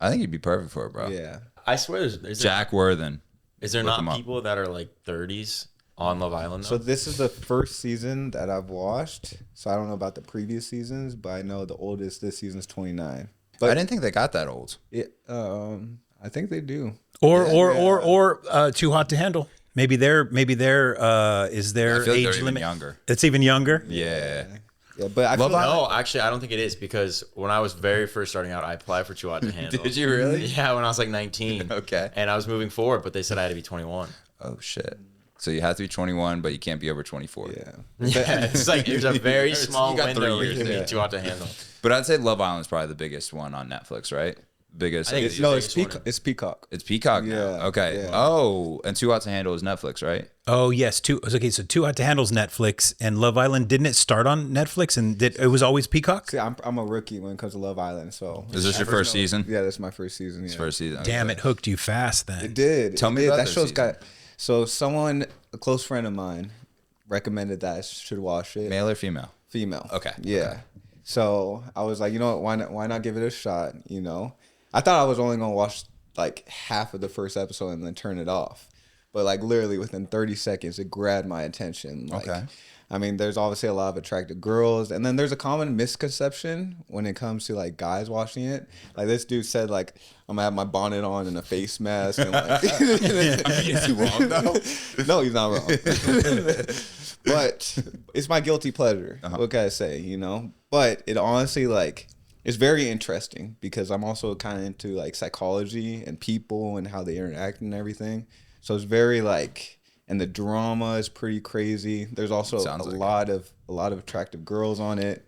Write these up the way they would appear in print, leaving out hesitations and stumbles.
I think you'd be perfect for it, bro. Yeah. I swear, there's Jack Worthen. Is there not people that are like 30s on Love Island though? So this is the first season that I've watched. So I don't know about the previous seasons, but I know the oldest this season is 29. But I didn't think they got that old. I think they do. Or Too Hot to Handle. Maybe their is their age limit younger. It's even younger. Yeah. Yeah, but I feel no, actually, I don't think it is because when I was very first starting out, I applied for Too Hot to Handle. Did you really? Yeah, when I was like 19. Okay. And I was moving forward, but they said I had to be 21. Oh shit. So you have to be 21, but you can't be over 24. Yeah. Yeah, it's like there's a very small You got 3 window where years, you can yeah. be Too Hot to Handle. But I'd say Love Island's probably the biggest one on Netflix, right? Biggest. I think it's No, it's the biggest one. It's Peacock. It's Peacock now. Yeah, Okay. yeah. Oh, and Too Hot to Handle is Netflix, right? Oh yes, so Too Hot to Handle's Netflix, and Love Island, didn't it start on Netflix and it was always Peacock? See, I'm a rookie when it comes to Love Island, so Is this your first season? yeah, that's my first season. Yeah. First season. Damn, it hooked you fast then. It did. Tell It me did. about that this show's season. got. So someone, a close friend of mine, recommended that I should watch it. Male or female? Female. Okay. Yeah. Okay. So I was like, you know what? Why not give it a shot? You know, I thought I was only gonna watch like half of the first episode and then turn it off, but like literally within 30 seconds, it grabbed my attention. Like, Okay. I mean, there's obviously a lot of attractive girls, and then there's a common misconception when it comes to like guys watching it. Like this dude said, like I'm gonna have my bonnet on and a face mask. And like, Is he wrong though? no, he's not wrong. But it's my guilty pleasure. What can I say? You know, but it honestly like it's very interesting because I'm also kind of into like psychology and people and how they interact and everything. So it's very like. And the drama is pretty crazy. There's also a lot of attractive girls on it,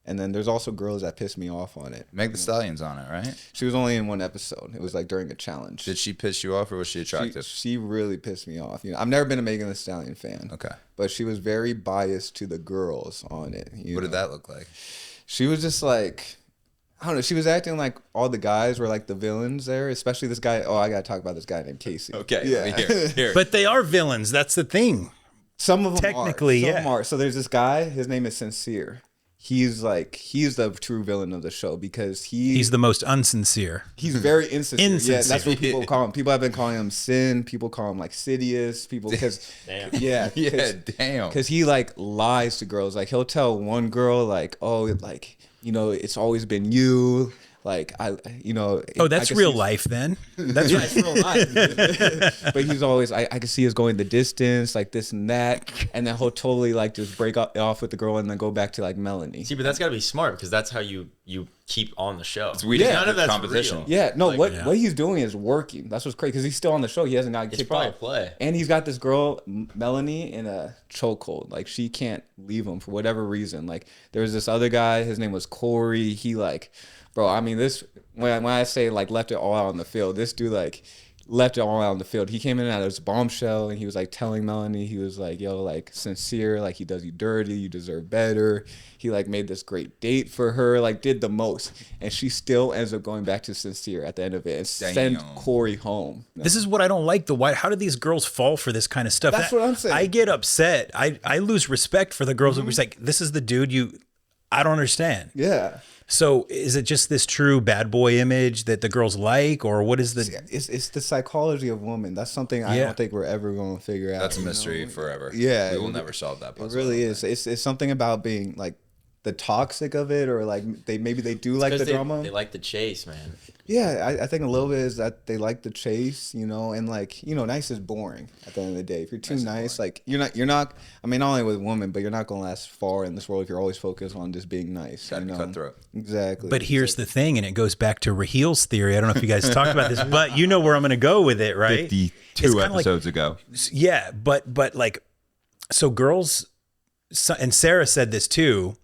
and then there's also girls that piss me off on it. Meg the Stallion's on it, right? She was only in one episode. It was like during a challenge. Did she piss you off or was she attractive? She really pissed me off. You know, I've never been a Megan Thee Stallion fan. Okay. But she was very biased to the girls on it. What did that look like? She was just like, I don't know. She was acting like all the guys were like the villains there, especially this guy. Oh, I gotta talk about this guy named Casey. Okay. Yeah. Here. But they are villains. That's the thing. Some of them Technically, are. yeah. Some are. So there's this guy. His name is Sincere. He's the true villain of the show because He's the most unsincere. he's very insincere. Yeah, Insincere. that's what people call him. People have been calling him Sin. People call him like Sidious. People because Damn. yeah, Yeah, damn. because he like lies to girls. Like he'll tell one girl like, oh, like you know, it's always been you. Like Oh, that's real life then. That's yeah, it's real life. But he's always, I can see us going the distance, like this and that, and then he'll totally like just break off with the girl and then go back to like Melanie. See, but that's got to be smart because that's how you keep on the show. We just None of that's competition. real. Yeah, no, Like, what he's doing is working. That's what's crazy because he's still on the show. He hasn't gotten It's kicked probably off. play. And he's got this girl, Melanie, in a chokehold. Like she can't leave him for whatever reason. Like there was this other guy. His name was Corey. He like, bro. I mean, this when I say like left it all out on the field. This dude like left it all out on the field. He came in at his bombshell and he was like telling Melanie, he was like, yo, like Sincere, like he does you dirty. You deserve better. He like made this great date for her. Like did the most, and she still ends up going back to Sincere at the end of it and send Corey home. This is what I don't like. How do these girls fall for this kind of stuff? That's what I'm saying. I get upset. I lose respect for the girls who are like, this is the dude I don't understand. Yeah. So is it just this true bad boy image that the girls like, or what is the? It's the psychology of women. That's something I don't think we're ever going to figure out. That's a mystery forever. Yeah, We will never solve that puzzle. It really is. It's something about being like the toxic of it, or like maybe they do like the drama. They like the chase, man. Yeah, I think a little bit is that they like the chase, you know, and like, you know, nice is boring at the end of the day. If you're too nice, like you're not. I mean, not only with women, but you're not going to last far in this world if you're always focused on just being nice. Gotta you be know? cutthroat. Exactly. But here's the thing, and it goes back to Rahil's theory. I don't know if you guys talked about this, but you know where I'm going to go with it, right? 52 episodes ago. Yeah, but like, so girls, and Sarah said this too,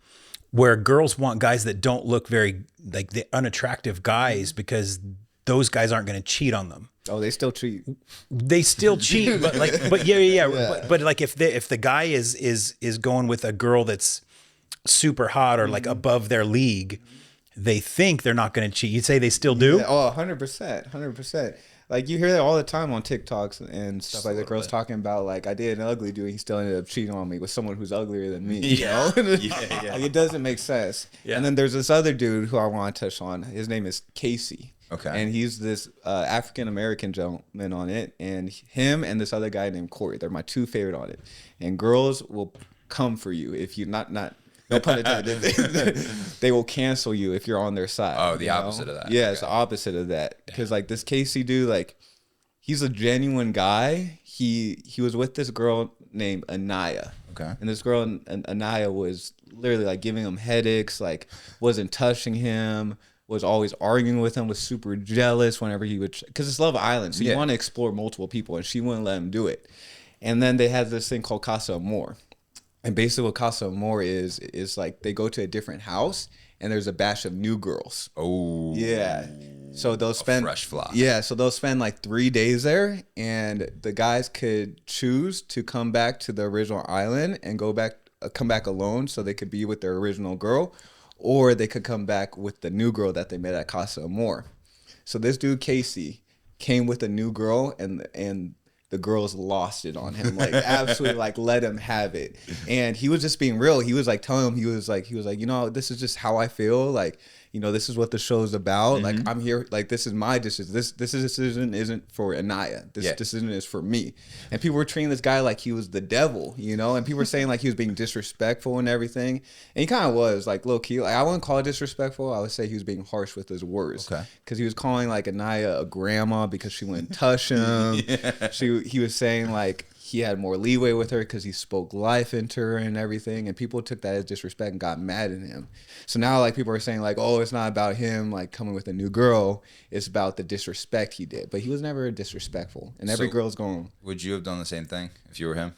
where girls want guys that don't look very like the unattractive guys because those guys aren't going to cheat on them. Oh, they still cheat. They still cheat, but yeah. But like if the guy is going with a girl that's super hot or like above their league, they think they're not going to cheat. You'd say they still do? Yeah, oh, 100%, 100%. Like you hear that all the time on TikToks and stuff like the girls talking about like I dated an ugly dude, he still ended up cheating on me with someone who's uglier than me. You know? Yeah. Like, it doesn't make sense. Yeah. And then there's this other dude who I want to touch on. His name is Casey. Okay. And he's this African American gentleman on it, and him and this other guy named Corey. They're my two favorite on it. And girls will come for you if you not no pun intended. They will cancel you if you're on their side. Oh, the opposite of that. Yeah, Okay. it's the opposite of that. Because like this Casey dude, like he's a genuine guy. He was with this girl named Anaya. Okay. And this girl Anaya was literally like giving him headaches, like wasn't touching him, was always arguing with him, was super jealous whenever he would, because it's Love Island, so you want to explore multiple people, and she wouldn't let him do it. And then they had this thing called Casa Amor. And basically what Casa Amor is like they go to a different house and there's a batch of new girls. Oh. Yeah. So they'll spend fresh flock. Yeah, so they'll spend like 3 days there, and the guys could choose to come back to the original island and come back alone so they could be with their original girl, or they could come back with the new girl that they met at Casa Amor. So this dude Casey came with a new girl, and the girls lost it on him, like absolutely, like let him have it. And he was just being real. He was like telling him, he was like, you know, this is just how I feel. Like, you know, this is what the show's about. Like, I'm here. Like, this is my decision. This decision isn't for Anaya. This decision is for me. And people were treating this guy like he was the devil, you know. And people were saying like he was being disrespectful and everything. And he kind of was, like, low key. Like, I wouldn't call it disrespectful. I would say he was being harsh with his words. Okay. Because he was calling like Anaya a grandma because she wouldn't touch him. He was saying like he had more leeway with her because he spoke life into her and everything, and people took that as disrespect and got mad at him. So now like people are saying like, oh, it's not about him like coming with a new girl, it's about the disrespect he did. But he was never disrespectful, and every girl's going. Would you have done the same thing if you were him?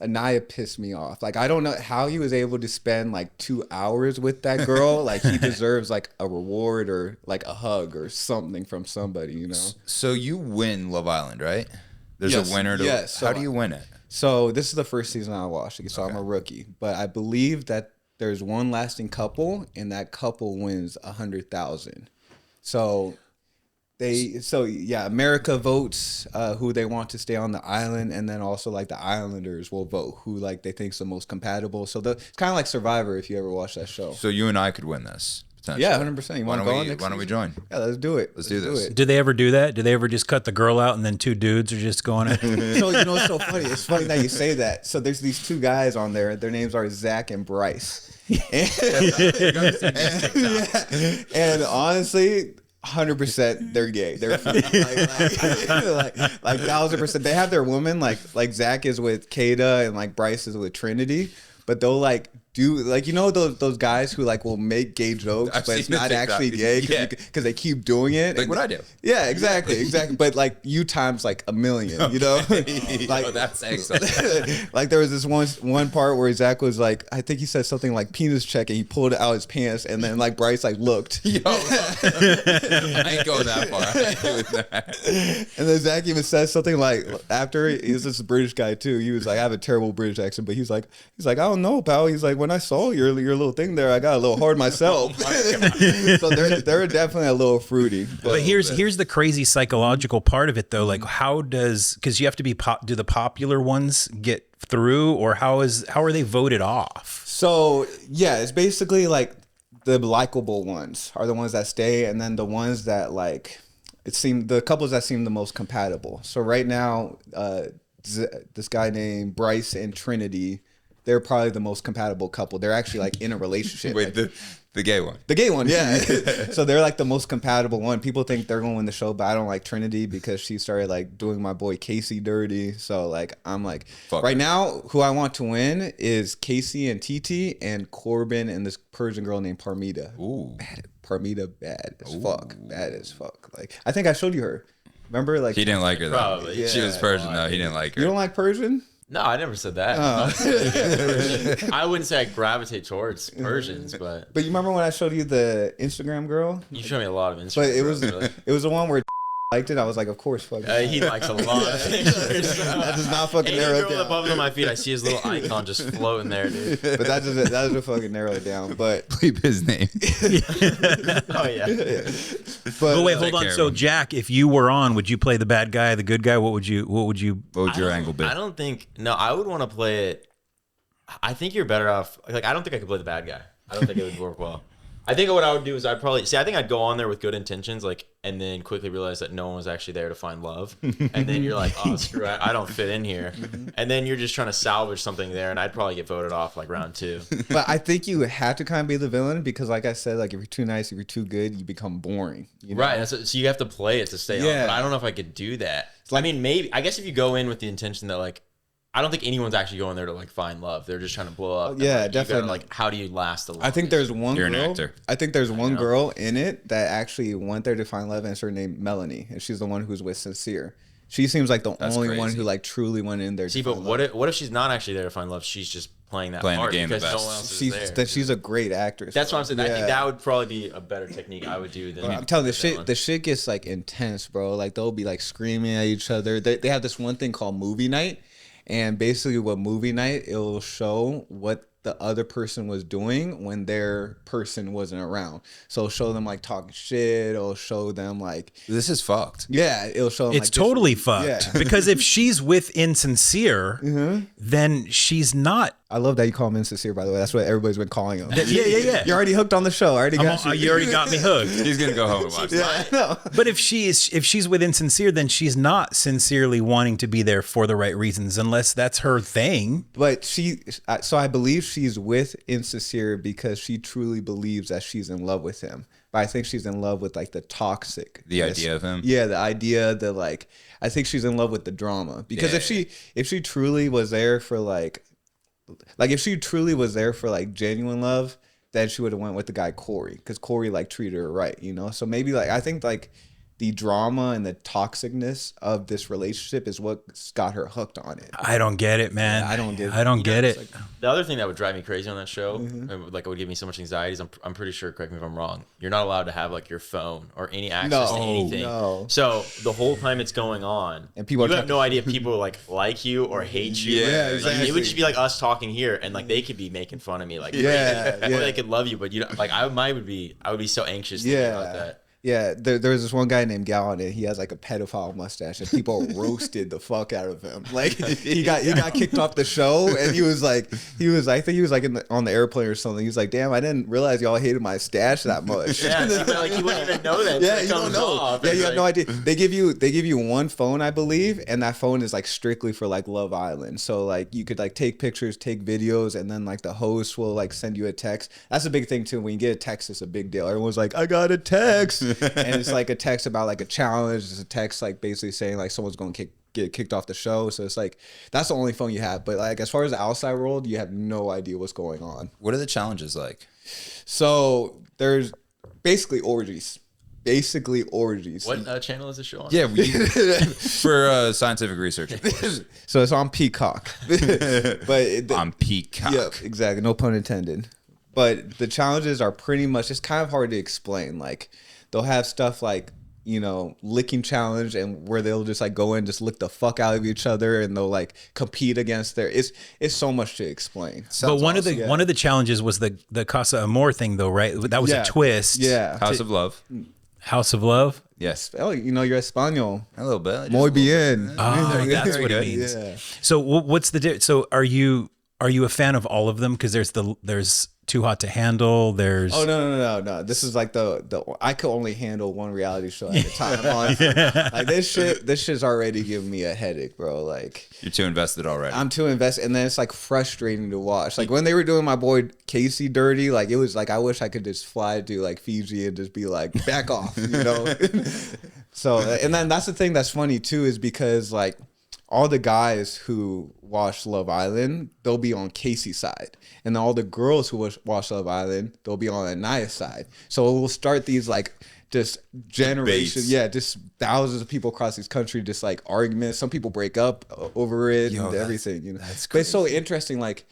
Anaya pissed me off. Like, I don't know how he was able to spend like 2 hours with that girl. Like, he deserves like a reward or like a hug or something from somebody, you know. So you win Love Island, right? There's a winner to yes. How do you win it? So this is the first season I watched, so I'm a rookie. But I believe that there's one lasting couple, and that couple wins 100,000. So America votes who they want to stay on the island, and then also like the Islanders will vote who like they think is the most compatible. So it's kind of like Survivor if you ever watch that show. So you and I could win this. Yeah, 100%. You want to go on next Why don't we join? Yeah, let's do it. Let's do this. Do they ever do that? Do they ever just cut the girl out and then two dudes are just going at it? So, you know, it's so funny. It's funny that you say that. So there's these two guys on there. Their names are Zach and Bryce. And honestly, 100% they're gay. They're like 1,000%. They have their woman, like Zach is with Kada and like Bryce is with Trinity, but they'll like do like, you know, those guys who like will make gay jokes, but it's not actually gay because they keep doing it. Like what I do. Yeah, exactly. But like you times like a million, you know? Like, oh, that's excellent. like there was this one part where Zach was like, I think he said something like penis check, and he pulled out his pants, and then like Bryce like looked. Yo, I ain't going that far. I ain't doing that. And then Zach even said something like after he's this British guy too. He was like, I have a terrible British accent, but he's like, I don't know, pal. He's like, when I saw your little thing there, I got a little hard myself. So they're definitely a little fruity. But here's the crazy psychological part of it though. Like, because you have to be do the popular ones get through, or how are they voted off? So yeah, it's basically like the likable ones are the ones that stay, and then the ones that like the couples that seem the most compatible. So right now, this guy named Bryce and Trinity, they're probably the most compatible couple. They're actually like in a relationship. Wait, like, the gay one. The gay one, yeah. So they're like the most compatible one. People think they're going to win the show, but I don't like Trinity because she started like doing my boy Casey dirty. So like I'm like, right now, who I want to win is Casey and TT and Corbin and this Persian girl named Parmita. Ooh. Parmita bad as fuck. Bad as fuck. Like I think I showed you her. Remember? Like he didn't like her though. Probably. Yeah. She was Persian though. He didn't like her. You don't like Persian? No, I never said that. I wouldn't say I gravitate towards Persians, but you remember when I showed you the Instagram girl? You showed me a lot of Instagram. But it was really. It was the one where liked it. I was like, of course, fuck. He likes a lot of pictures. That does not fucking Any narrow it girl down. that pops on my feet, I see his little icon just floating there, dude. But that doesn't fucking narrow it down. But bleep his name. Oh yeah. but wait, hold on. care So of him. Jack, if you were on, would you play the bad guy, the good guy? What would you? What would your angle be? I don't think. No, I would want to play it. I think you're better off. Like, I don't think I could play the bad guy. I don't think it would work well. I think what I would do is I'd probably I think I'd go on there with good intentions, like, and then quickly realize that no one was actually there to find love, and then you're like, oh screw it, I don't fit in here, and then you're just trying to salvage something there, and I'd probably get voted off like round 2. But I think you have to kind of be the villain because, like I said, like if you're too nice, if you're too good, you become boring. You know? Right, so you have to play it to stay on. But I don't know if I could do that. I mean, maybe I guess if you go in with the intention that like. I don't think anyone's actually going there to like find love. They're just trying to blow up. Yeah, like, definitely. Gotta, like, how do you last the longest? I think there's one You're girl. an actor. I think there's one girl in it that actually went there to find love, and it's her name Melanie, and she's the one who's with Sincere. She seems like the only one who like truly went in there. See, but what if she's not actually there to find love? She's just playing that part the game because the no best. one else is there. She's a great actress. That's bro. what I'm saying. I think that would probably be a better technique I would do than. I'm telling you, the shit gets like intense, bro. Like they'll be like screaming at each other. They have this one thing called movie night. And basically what movie night, it'll show what the other person was doing when their person wasn't around. So it'll show them like talking shit. It'll show them like... This is fucked. Yeah, it'll show them It's like... totally fucked. Yeah. Because if she's with Insincere, then she's not. I love that you call him Insincere, by the way. That's what everybody's been calling him. Yeah. You're already hooked on the show. I already got you. You already got me hooked. He's gonna go home and watch Yeah, I know. But if she's with Insincere, then she's not sincerely wanting to be there for the right reasons, unless that's her thing. But so I believe she's with Insincere because she truly believes that she's in love with him. But I think she's in love with like the toxic. The idea of him. Yeah, the idea that like I think she's in love with the drama. Because if she truly was there for like if she truly was there for like genuine love, then she would have went with the guy Corey. Because Corey like treated her right, you know? So maybe like I think like the drama and the toxicness of this relationship is what's got her hooked on it. I don't get it, man. I don't get it. I don't get it. Like, the other thing that would drive me crazy on that show, and like it would give me so much anxiety, is I'm pretty sure, correct me if I'm wrong, you're not allowed to have like your phone or any access to anything. No. So the whole time it's going on, And people you are have no idea if people like you or hate you. Yeah, Like, exactly. it would just be like us talking here, and like they could be making fun of me, like Yeah, or yeah. they could love you, but you don't, like I would be so anxious thinking about that. Yeah, there was this one guy named Gallon, and he has like a pedophile mustache, and people roasted the fuck out of him. Like he got kicked off the show, and I think he was like on the airplane or something. He was like, "Damn, I didn't realize y'all hated my stash that much." Yeah, like you wouldn't even know that. Yeah, you don't know. Yeah, you have no idea. They give you one phone, I believe, and that phone is like strictly for like Love Island. So like you could like take pictures, take videos, and then like the host will like send you a text. That's a big thing too. When you get a text, it's a big deal. Everyone's like, "I got a text." And it's like a text about like a challenge. It's a text like basically saying like someone's going to get kicked off the show. So it's like that's the only phone you have. But like as far as the outside world, you have no idea what's going on. What are the challenges like? So there's basically orgies. What channel is this show on? Yeah, for scientific research, of course. So it's on Peacock. On Peacock. Yeah, exactly. No pun intended. But the challenges are pretty much, it's kind of hard to explain. Like they'll have stuff like, you know, licking challenge, and where they'll just like go in, just lick the fuck out of each other, and they'll like compete against it's so much to explain. But one of the challenges was the Casa Amor thing, though, right? That was a twist. Yeah. House of Love. House of Love. Yes. Oh, you know, you're Espanol. A little bit. Muy bien. Oh, that's what it means. Yeah. So what's the difference? So are you a fan of all of them? Because there's Too Hot to Handle. There's no. This is like the I could only handle one reality show at a time. Like this shit's already giving me a headache, bro. Like You're too invested already. I'm too invested, and then it's like frustrating to watch. Like when they were doing my boy Casey dirty, like it was like I wish I could just fly to like Fiji and just be like back off, you know. So and then that's the thing that's funny too, is because like all the guys who watch Love Island, they'll be on Casey's side. And all the girls who watch Love Island, they'll be on Anaya's side. So we'll start these like just generations. Debates. Yeah, just thousands of people across this country, just like arguments. Some people break up over it and everything. You know, that's but it's so interesting, like,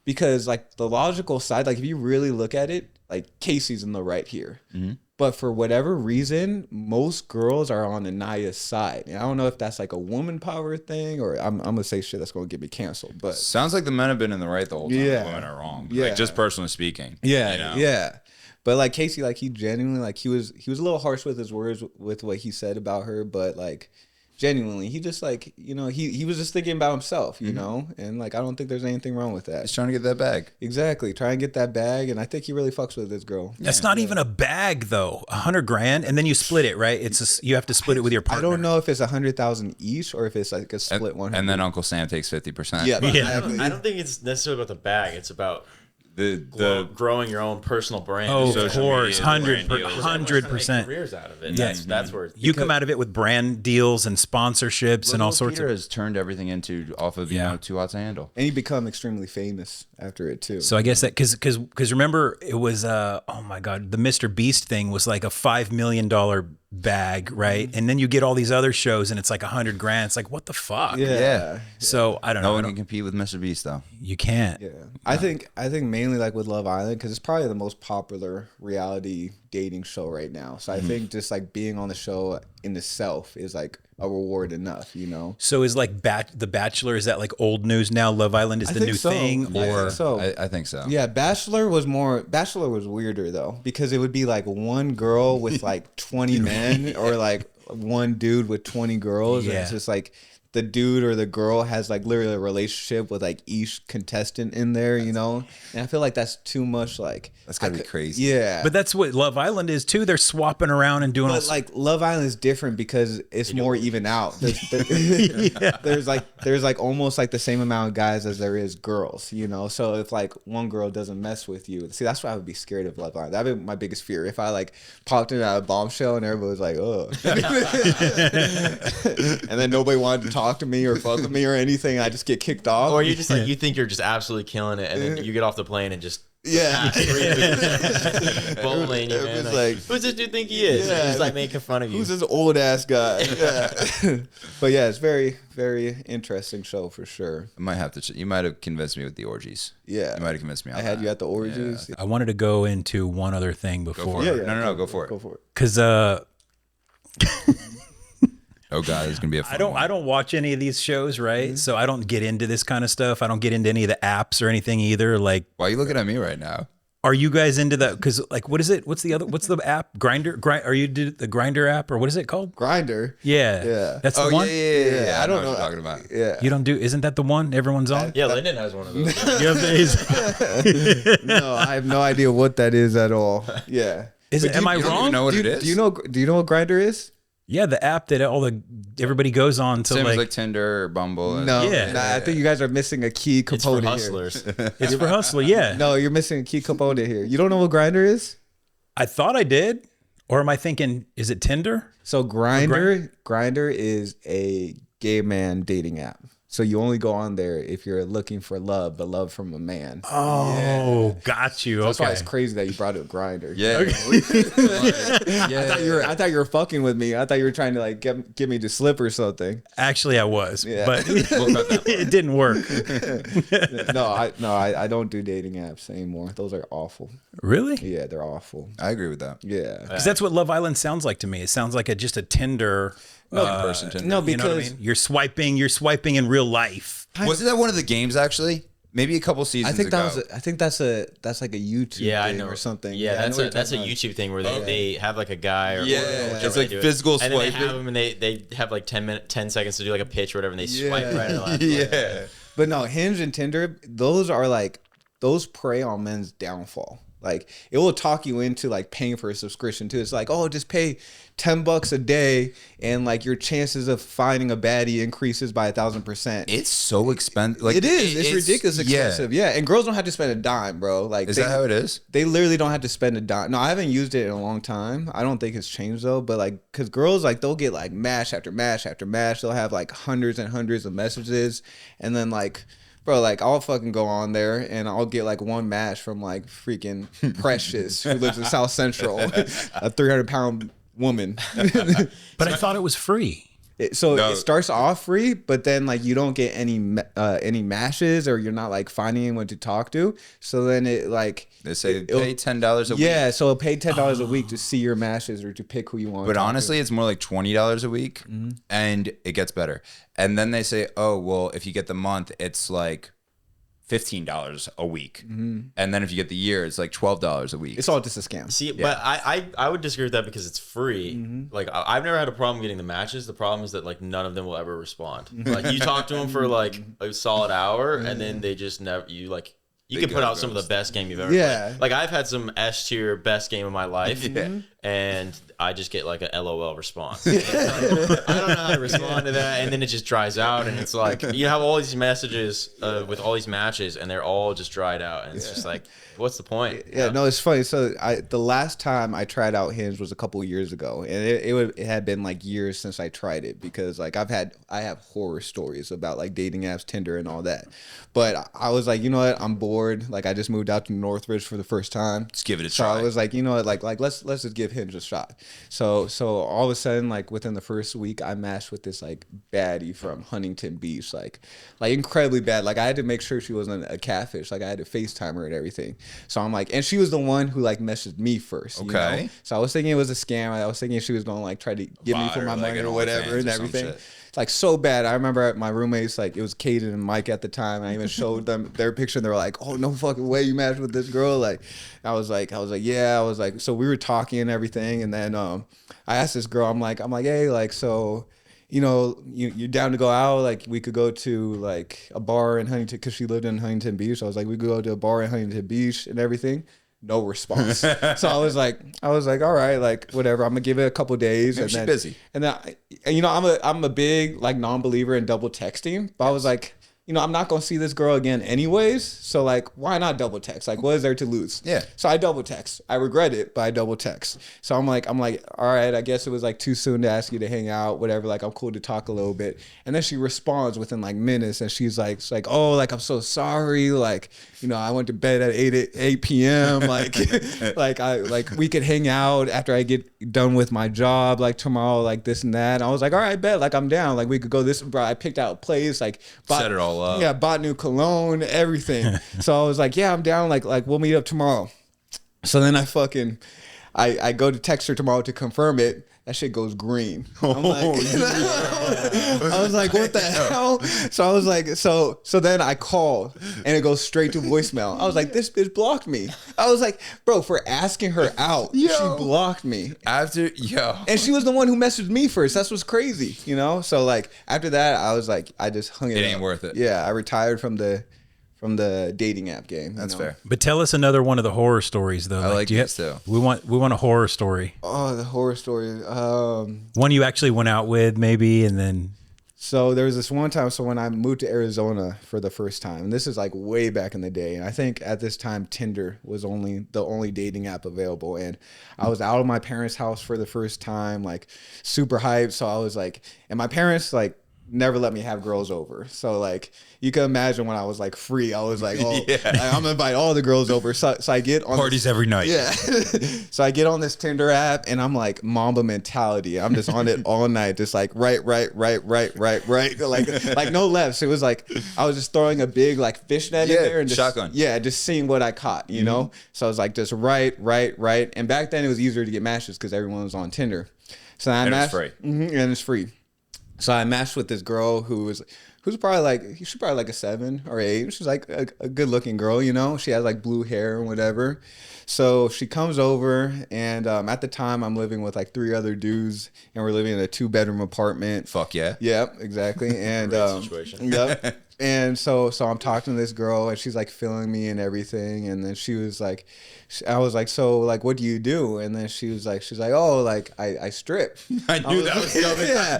because like the logical side, like if you really look at it, like Casey's in the right here. Mm-hmm. But for whatever reason, most girls are on Anaya's side. And I don't know if that's like a woman power thing, or I'm going to say shit that's going to get me canceled. But sounds like the men have been in the right the whole time. Yeah. The women are wrong. Yeah. Like, just personally speaking. yeah, you know? yeah. But like Casey, like he genuinely, like he was a little harsh with his words with what he said about her. But like Genuinely, he just like, you know, he was just thinking about himself, you know, and like I don't think there's anything wrong with that. He's trying to get that bag. Exactly, try and get that bag, and I think he really fucks with this girl. That's not even a bag though. $100,000, and then you split it, right? You have to split it with your partner. I don't know if it's 100,000 each or if it's like a split 100. And then Uncle Sam takes 50%. Yeah, I don't think it's necessarily about the bag. It's about The growing your own personal brand. Oh, of social course, media, brand deals. 100%. Careers out of it. Yeah. That's where You come out of it with brand deals and sponsorships and all sorts Peter of. has turned everything into off of you know Too Hot to Handle. and he become extremely famous after it too. So I guess that because remember it was oh my god, the Mr. Beast thing was like a $5 million bag, right? And then you get all these other shows and it's like $100,000. It's like what the fuck? yeah. So I don't No know. one can compete with Mr. Beast though. You can't. Yeah, I think mainly like with Love Island because it's probably the most popular reality dating show right now. So I think just like being on the show in itself is like a reward enough, you know. So is like The Bachelor, is that like old news now? Love Island is I the think new so. thing, I or think so. I think so. Yeah, Bachelor was weirder though because it would be like one girl with like 20 men or like one dude with 20 girls. And it's Yeah. just like the dude or the girl has like literally a relationship with like each contestant in there, you know? And I feel like that's too much like That's gotta be crazy. Yeah. but that's what Love Island is too. They're swapping around and doing all But like Love Island is different because it's more even out. There's like almost like the same amount of guys as there is girls, you know. So if like one girl doesn't mess with you, see that's why I would be scared of Love Island. That'd be my biggest fear. If I like popped in at a bombshell and everybody was like, oh, and then nobody wanted to talk to me or fuck with me or anything, I just get kicked off. or you just like you think you're just absolutely killing it, and then you get off the plane and just yeah. bowling you, It man. was Like, like, who's this dude think he is? Yeah. He's like making fun of you. Who's this old ass guy? Yeah. But yeah, it's very, very interesting show for sure. I might have to. You might have convinced me with the orgies. Yeah. You might have convinced me. On I had that. you at the orgies. I wanted to go into one other thing Go for before, it. No, go for it. Go for it. because Oh god, it's gonna be a fun I don't watch any of these shows, right? So I don't get into this kind of stuff. I don't get into any of the apps or anything either. Like, Why are you looking at me right now? are you guys into that? Because like, what is it? What's the app? Grinder? Are you the Grinder app or what is it called? Grinder. Yeah, Yeah. That's the Oh one. yeah. I don't what know you're talking about. Yeah. You don't do? Isn't that the one everyone's on? Yeah, Lyndan has one of those. You have the- No, I have no idea what that is at all. Yeah. Is it? Am I You don't even wrong? know what Do it you, is. do you know what Grinder is? Yeah, the app that everybody goes on to Same as like. like Tinder or Bumble. No. Yeah. Nah, I think you guys are missing a key It's for component here. hustlers. It's for Hustler. Yeah. No, you're missing a key component here. You don't know what Grinder is? I thought I did, or am I thinking? Is it Tinder? So Grinder is a gay man dating app. So you only go on there if you're looking for love, but love from a man. Oh, got you. That's Okay. why it's crazy that you brought up Grinder. Yeah. I thought you were fucking with me. I thought you were trying to like get me to slip or something. Actually, I was, Yeah. but it didn't work. I don't do dating apps anymore. Those are awful. Really? Yeah, they're awful. I agree with that. Yeah. Because that's what Love Island sounds like to me. It sounds like just a Tinder. person Tinder. No, You know what I because mean? You're swiping in real life. Wasn't that one of the games actually? Maybe a couple seasons I think ago. that's like a YouTube Yeah, I thing know. or something. Yeah, I know that's what a you're that's a talking about. YouTube thing where they have like a guy or Yeah, whichever it's they like do it. physical and then they swiping. have them and they have like 10 seconds to do like a pitch or whatever and they swipe right and left. Yeah. But no, Hinge and Tinder, those prey on men's downfall. Like it will talk you into like paying for a subscription too. It's like, oh, just pay $10 a day and like your chances of finding a baddie increases by 1,000%. It's so expensive. Like It is. It's ridiculous expensive. Yeah. Yeah. And girls don't have to spend a dime, bro. Like Is that how it is? They literally don't have to spend a dime. No, I haven't used it in a long time. I don't think it's changed though. But like, cause girls like they'll get like match after match after match. They'll have like hundreds and hundreds of messages, and then like, bro, like I'll fucking go on there and I'll get like one match from like freaking Precious who lives in South Central, a 300-pound woman. But I thought it was free. So No. it starts off free, but then like you don't get any matches, or you're not like finding anyone to talk to. So then it like They say it'll- pay $10 a week. yeah, so pay $10 a week to see your matches or to pick who you want. But to talk honestly, it's more like $20 a week, and it gets better. And then they say, oh, well, if you get the month, it's like $15 a week. And then if you get the year, it's like $12 a week. It's all just a scam. See, but I would disagree with that because it's free. Like I've never had a problem getting the matches. The problem is that like none of them will ever respond. Like you talk to them for like a solid hour, and then they just never. You can put out some of the best game you've ever played. Like I've had some S tier best game of my life, and I just get like a LOL response. Like, I don't know how to respond to that, and then it just dries out, and it's like you have all these messages with all these matches, and they're all just dried out, and it's just like, what's the point? Yeah, no, it's funny. So the last time I tried out Hinge was a couple of years ago, and it had been like years since I tried it because like I have horror stories about like dating apps, Tinder, and all that. But I was like, you know what, I'm bored. Like I just moved out to Northridge for the first time. Let's give it a So try. I was like, you know what, like let's just give Hinge a shot. So all of a sudden, like within the first week, I matched with this like baddie from Huntington Beach, like incredibly bad. Like I had to make sure she wasn't a catfish. Like I had to FaceTime her and everything. So I'm like, and she was the one who like messaged me first. You know? So I was thinking it was a scam. I was thinking she was gonna like try to get me for my money or whatever and everything. It's like so bad. I remember my roommates, like it was Caden and Mike at the time. I even showed them their picture and they were like, oh, no fucking way you matched with this girl. Like I was like, yeah. I was like, so we were talking and everything. And then I asked this girl, I'm like, hey, like, so, you know, you're down to go out? Like we could go to like a bar in Huntington, because she lived in Huntington Beach. So I was like, we could go to a bar in Huntington Beach and everything. No response. So I was like, all right, like whatever. I'm gonna give it a couple days. Maybe and she's then, busy. And then, you know, I'm a big like non-believer in double texting. But I was like, you know, I'm not gonna see this girl again anyways. So like, why not double text? Like, what is there to lose? Yeah. So I double text. I regret it, but I double text. So I'm like, all right, I guess it was like too soon to ask you to hang out, whatever. Like, I'm cool to talk a little bit. And then she responds within like minutes, and she's like, oh, like I'm so sorry. Like, you know, I went to bed at 8 p.m. Like, like we could hang out after I get done with my job, like tomorrow, like this and that. And I was like, all right, bet. Like I'm down. Like we could go this. Bro, I picked out a place. Like set it all up. Yeah, bought new cologne, everything. So I was like, yeah, I'm down. Like we'll meet up tomorrow. So then I go to text her tomorrow to confirm it. That shit goes green. I'm like, I was like, what the hell? So I was like, so then I call and it goes straight to voicemail. I was like, this bitch blocked me. I was like, bro, for asking her out, she blocked me. And she was the one who messaged me first. That's what's crazy, you know? So like after that, I was like, I just hung it up. It ain't worth it. Yeah, I retired from the dating app game. That's fair. But tell us another one of the horror stories, though. I like this too. We want a horror story. Oh, the horror story. One you actually went out with, maybe, and then. So there was this one time. So when I moved to Arizona for the first time, and this is like way back in the day, and I think at this time Tinder was the only dating app available, and I was out of my parents' house for the first time, like super hyped. So I was like, and my parents like never let me have girls over. So like you can imagine when I was like free, I was like, oh, like, I'm gonna invite all the girls over. So I get on parties every night. Yeah. So I get on this Tinder app and I'm like Mamba mentality. I'm just on it all night, just like right. Like no lefts. It was like I was just throwing a big like fish net in there and just shotgun. Yeah, just seeing what I caught, you know? So I was like just right. And back then it was easier to get matches because everyone was on Tinder. So I matched. It's free. And it's free. So I matched with this girl who's probably like a 7 or 8. She's like a good looking girl, you know. She has like blue hair and whatever. So she comes over, and at the time I'm living with like 3 other dudes, and we're living in a 2-bedroom apartment. Fuck yeah. Yep, exactly. And situation. Yep. And so I'm talking to this girl, and she's like feeling me and everything. And then she was like, I was like, so like, what do you do? And then she's like, oh, like I strip. I knew that was coming. Yeah.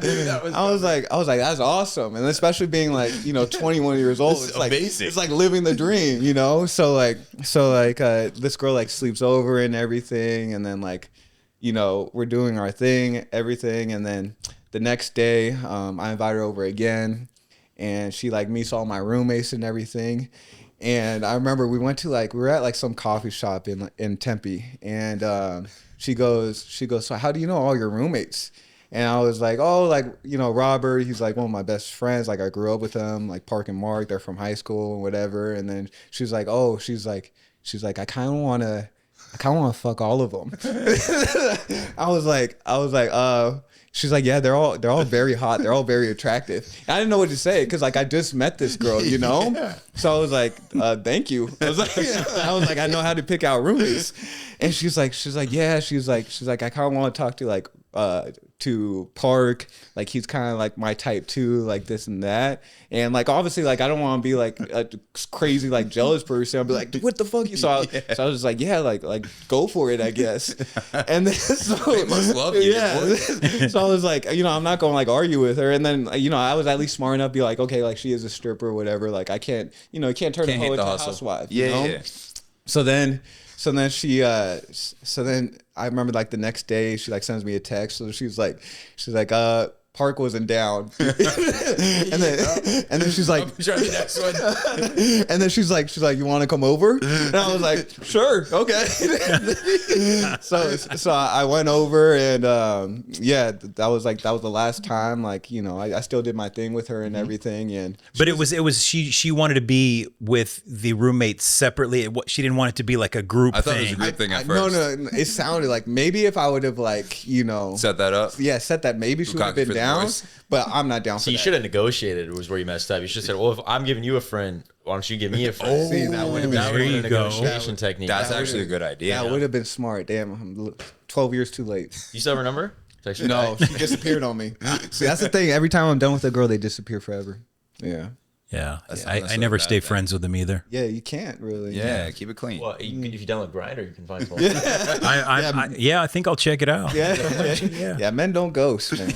I was like, that's awesome. And especially being like, you know, 21 years old, it's like amazing. It's like living the dream, you know? So this girl like sleeps over and everything. And then like, you know, we're doing our thing, everything. And then the next day, I invite her over again. And she like meets all my roommates and everything. And I remember we were at like some coffee shop in Tempe. And she goes, so how do you know all your roommates? And I was like, oh, like, you know, Robert, he's like one of my best friends. Like I grew up with him, like Park and Mark, they're from high school and whatever. And then she's like, I kind of want to fuck all of them. I was like, she's like, yeah, they're all very hot. They're all very attractive. And I didn't know what to say because like I just met this girl, you know. Yeah. So I was like, thank you. I was like, I know how to pick out roommates. And she's like, yeah. She's like, I kind of want to talk to like to Park, like he's kind of like my type too, like this and that. And like obviously like I don't want to be like a crazy like jealous person. I'll be like, what the fuck? So I was just like, yeah, like go for it, I guess. And then so they must love you. Yeah. So I was like, you know, I'm not gonna like argue with her. And then you know, I was at least smart enough to be like, okay, like she is a stripper or whatever. Like I can't, you know, can't turn a hoe into a housewife. Yeah, you know? yeah. So then I remember like the next day she like sends me a text. So she's like, Park wasn't down. and then she's like, next one. And then she's like, you want to come over? And I was like, sure, okay. so I went over and that was the last time. Like, you know, I still did my thing with her and everything. And but it was she wanted to be with the roommates separately. She didn't want it to be like a group I thought thing. it was a group thing at first. No, it sounded like maybe if I would have like, you know, set that up. Yeah, set that. Maybe she would have been down, but I'm not down for that. You should have negotiated. Was where you messed up. You should have said, "Well, if I'm giving you a friend, why don't you give me a friend?" See, that would have been a negotiation technique. That's actually a good idea. That would have been smart. Damn, I'm 12 years too late. You still have her number? No, she disappeared on me. See, that's the thing. Every time I'm done with a girl, they disappear forever. Yeah. Yeah, I never stay friends with them either. Yeah, you can't really. Yeah, keep it clean. Well, if you download Grindr, you can find one. I think I'll check it out. Yeah, men don't ghost, man.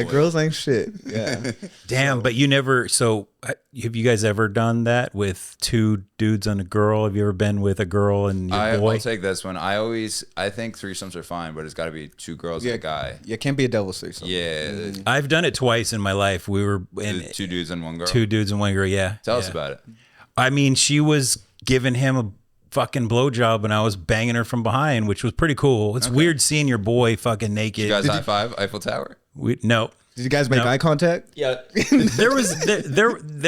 Girls ain't shit. Yeah. Damn, but you never. So, have you guys ever done that with two dudes and a girl? Have you ever been with a girl and your boy? I'll take this one. I think threesomes are fine, but it's got to be two girls and a guy. Yeah, can't be a double threesome. Yeah. I've done it twice in my life. We were in Two dudes and one girl. Two dudes and one girl. Yeah. Tell us about it. I mean, she was giving him a fucking blowjob and I was banging her from behind, which was pretty cool. It's weird seeing your boy fucking naked. You guys high five Eiffel Tower? No. Did you guys make eye contact? Yeah. there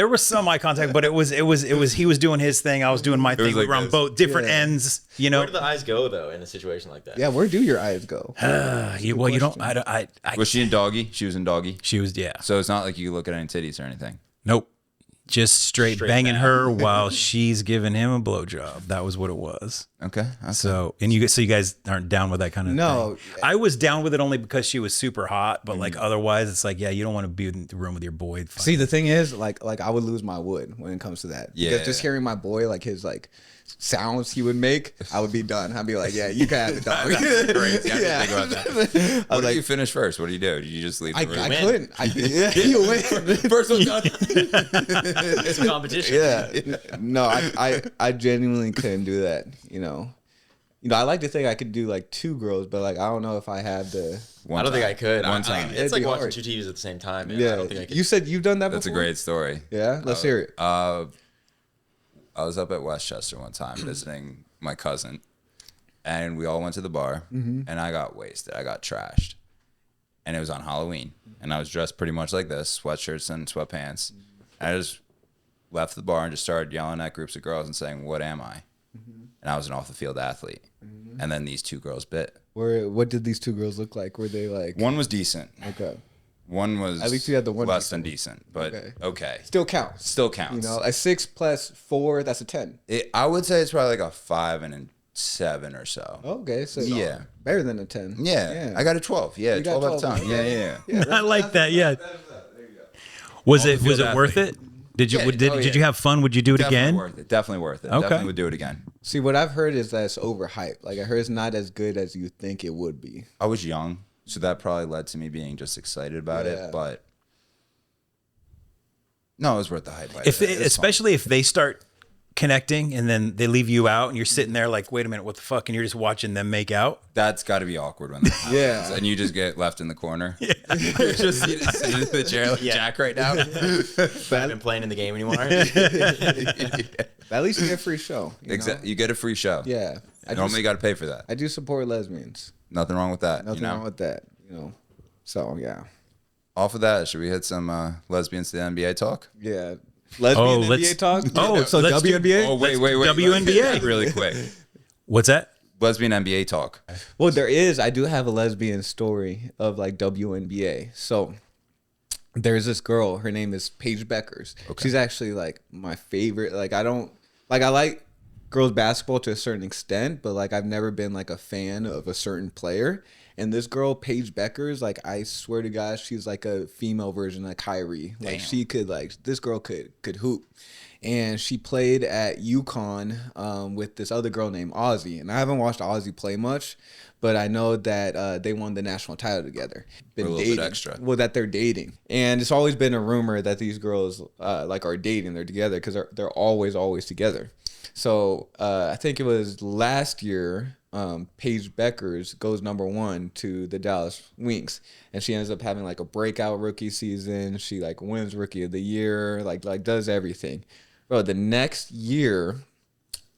was some eye contact, but it was he was doing his thing, I was doing my thing. Like we were on both different ends, you know. Where do the eyes go though in a situation like that? Yeah, where do your eyes go? Well, you don't. I Was she in doggy? She was in doggy. She was, yeah. So it's not like you look at any titties or anything. Nope. Just straight banging her while she's giving him a blowjob. That was what it was. Okay. So you guys aren't down with that kind of thing? I was down with it only because she was super hot, but like otherwise it's like, yeah, you don't want to be in the room with your boy. See, the thing is, like I would lose my wood when it comes to that. Yeah. Because just hearing my boy, like his like sounds he would make, I would be done. I'd be like, yeah, you can have it, dog. That's crazy. I didn't think about that. What do you finish first? What do? Did you just leave the room? I couldn't. You win. First one done. It's a competition. Yeah. No, I genuinely couldn't do that. You know, I like to think I could do like two girls, but like I don't know if I have the. I don't think I could. One time. It's like watching hard. two TVs at the same time. Man. Yeah. I don't think I could. You said you've done that before? That's a great story. Yeah. Let's hear it. I was up at Westchester one time visiting my cousin, and we all went to the bar, and I got wasted. I got trashed, and it was on Halloween, and I was dressed pretty much like this, sweatshirts and sweatpants. And I just left the bar and just started yelling at groups of girls and saying, "What am I?" And I was an off-the-field athlete. And then these two girls bit. What did these two girls look like? Were they like... One was decent. Okay. One was at least you had the one less than decent, but okay. Still counts. Still counts. You know, a 6 + 4, that's a 10. I would say it's probably like a 5 and a 7 or so. Okay, so yeah, better than a 10. Yeah, I got a 12. Yeah, 12 out of 10. Yeah. I like that. Yeah. Was it worth it? Did you have fun? Would you do it again? Definitely worth it. Okay. Definitely would do it again. See, what I've heard is that it's overhyped. Like I heard it's not as good as you think it would be. I was young, so that probably led to me being just excited about it. But no, it was worth the hype. Especially if they start connecting and then they leave you out and you're sitting there like, wait a minute, what the fuck? And you're just watching them make out. That's got to be awkward when that happens. Yeah. And you just get left in the corner. Yeah. You're just sitting in the chair like Jack right now. I've been playing in the game anymore. At least you get a free show. Exactly. You get a free show. Yeah. Normally you got to pay for that. I do support lesbians. Nothing wrong with that. Nothing wrong with that. You know. So yeah. Off of that, should we hit some lesbians to the NBA talk? Yeah. Lesbian NBA talk? Oh, so WNBA? Oh, wait. WNBA. Really quick. What's that? lesbian NBA talk. Well, I do have a lesbian story of like WNBA. So there's this girl, her name is Paige Beckers. Okay. She's actually like my favorite. Like I like girls basketball to a certain extent, but like I've never been like a fan of a certain player. And this girl, Paige Beckers, like I swear to God, she's like a female version of Kyrie. Like she could this girl could hoop. And she played at UConn with this other girl named Ozzy. And I haven't watched Ozzy play much, but I know that they won the national title together. Been a little bit extra. Well, that they're dating. And it's always been a rumor that these girls like are dating. They're together because they're always together. So I think it was last year, Paige Beckers goes #1 to the Dallas Wings, and she ends up having like a breakout rookie season. She like wins Rookie of the Year, like does everything. Bro, the next year,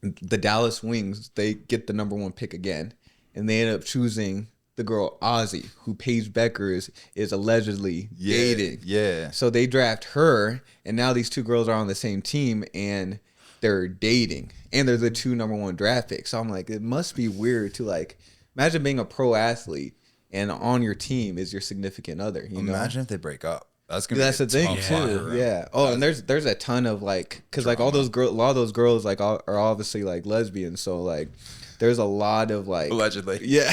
the Dallas Wings, they get the #1 pick again, and they end up choosing the girl Ozzy, who Paige Beckers is allegedly dating. Yeah. So they draft her, and now these two girls are on the same team, and they're dating, and they're the two #1 draft picks. So I'm like, it must be weird to like imagine being a pro athlete and on your team is your significant other. Imagine if they break up. That's the thing too. Yeah. Oh, and there's a ton of like, cause like all those girls, a lot of those girls like are obviously like lesbians. So like, there's a lot of like allegedly. Yeah.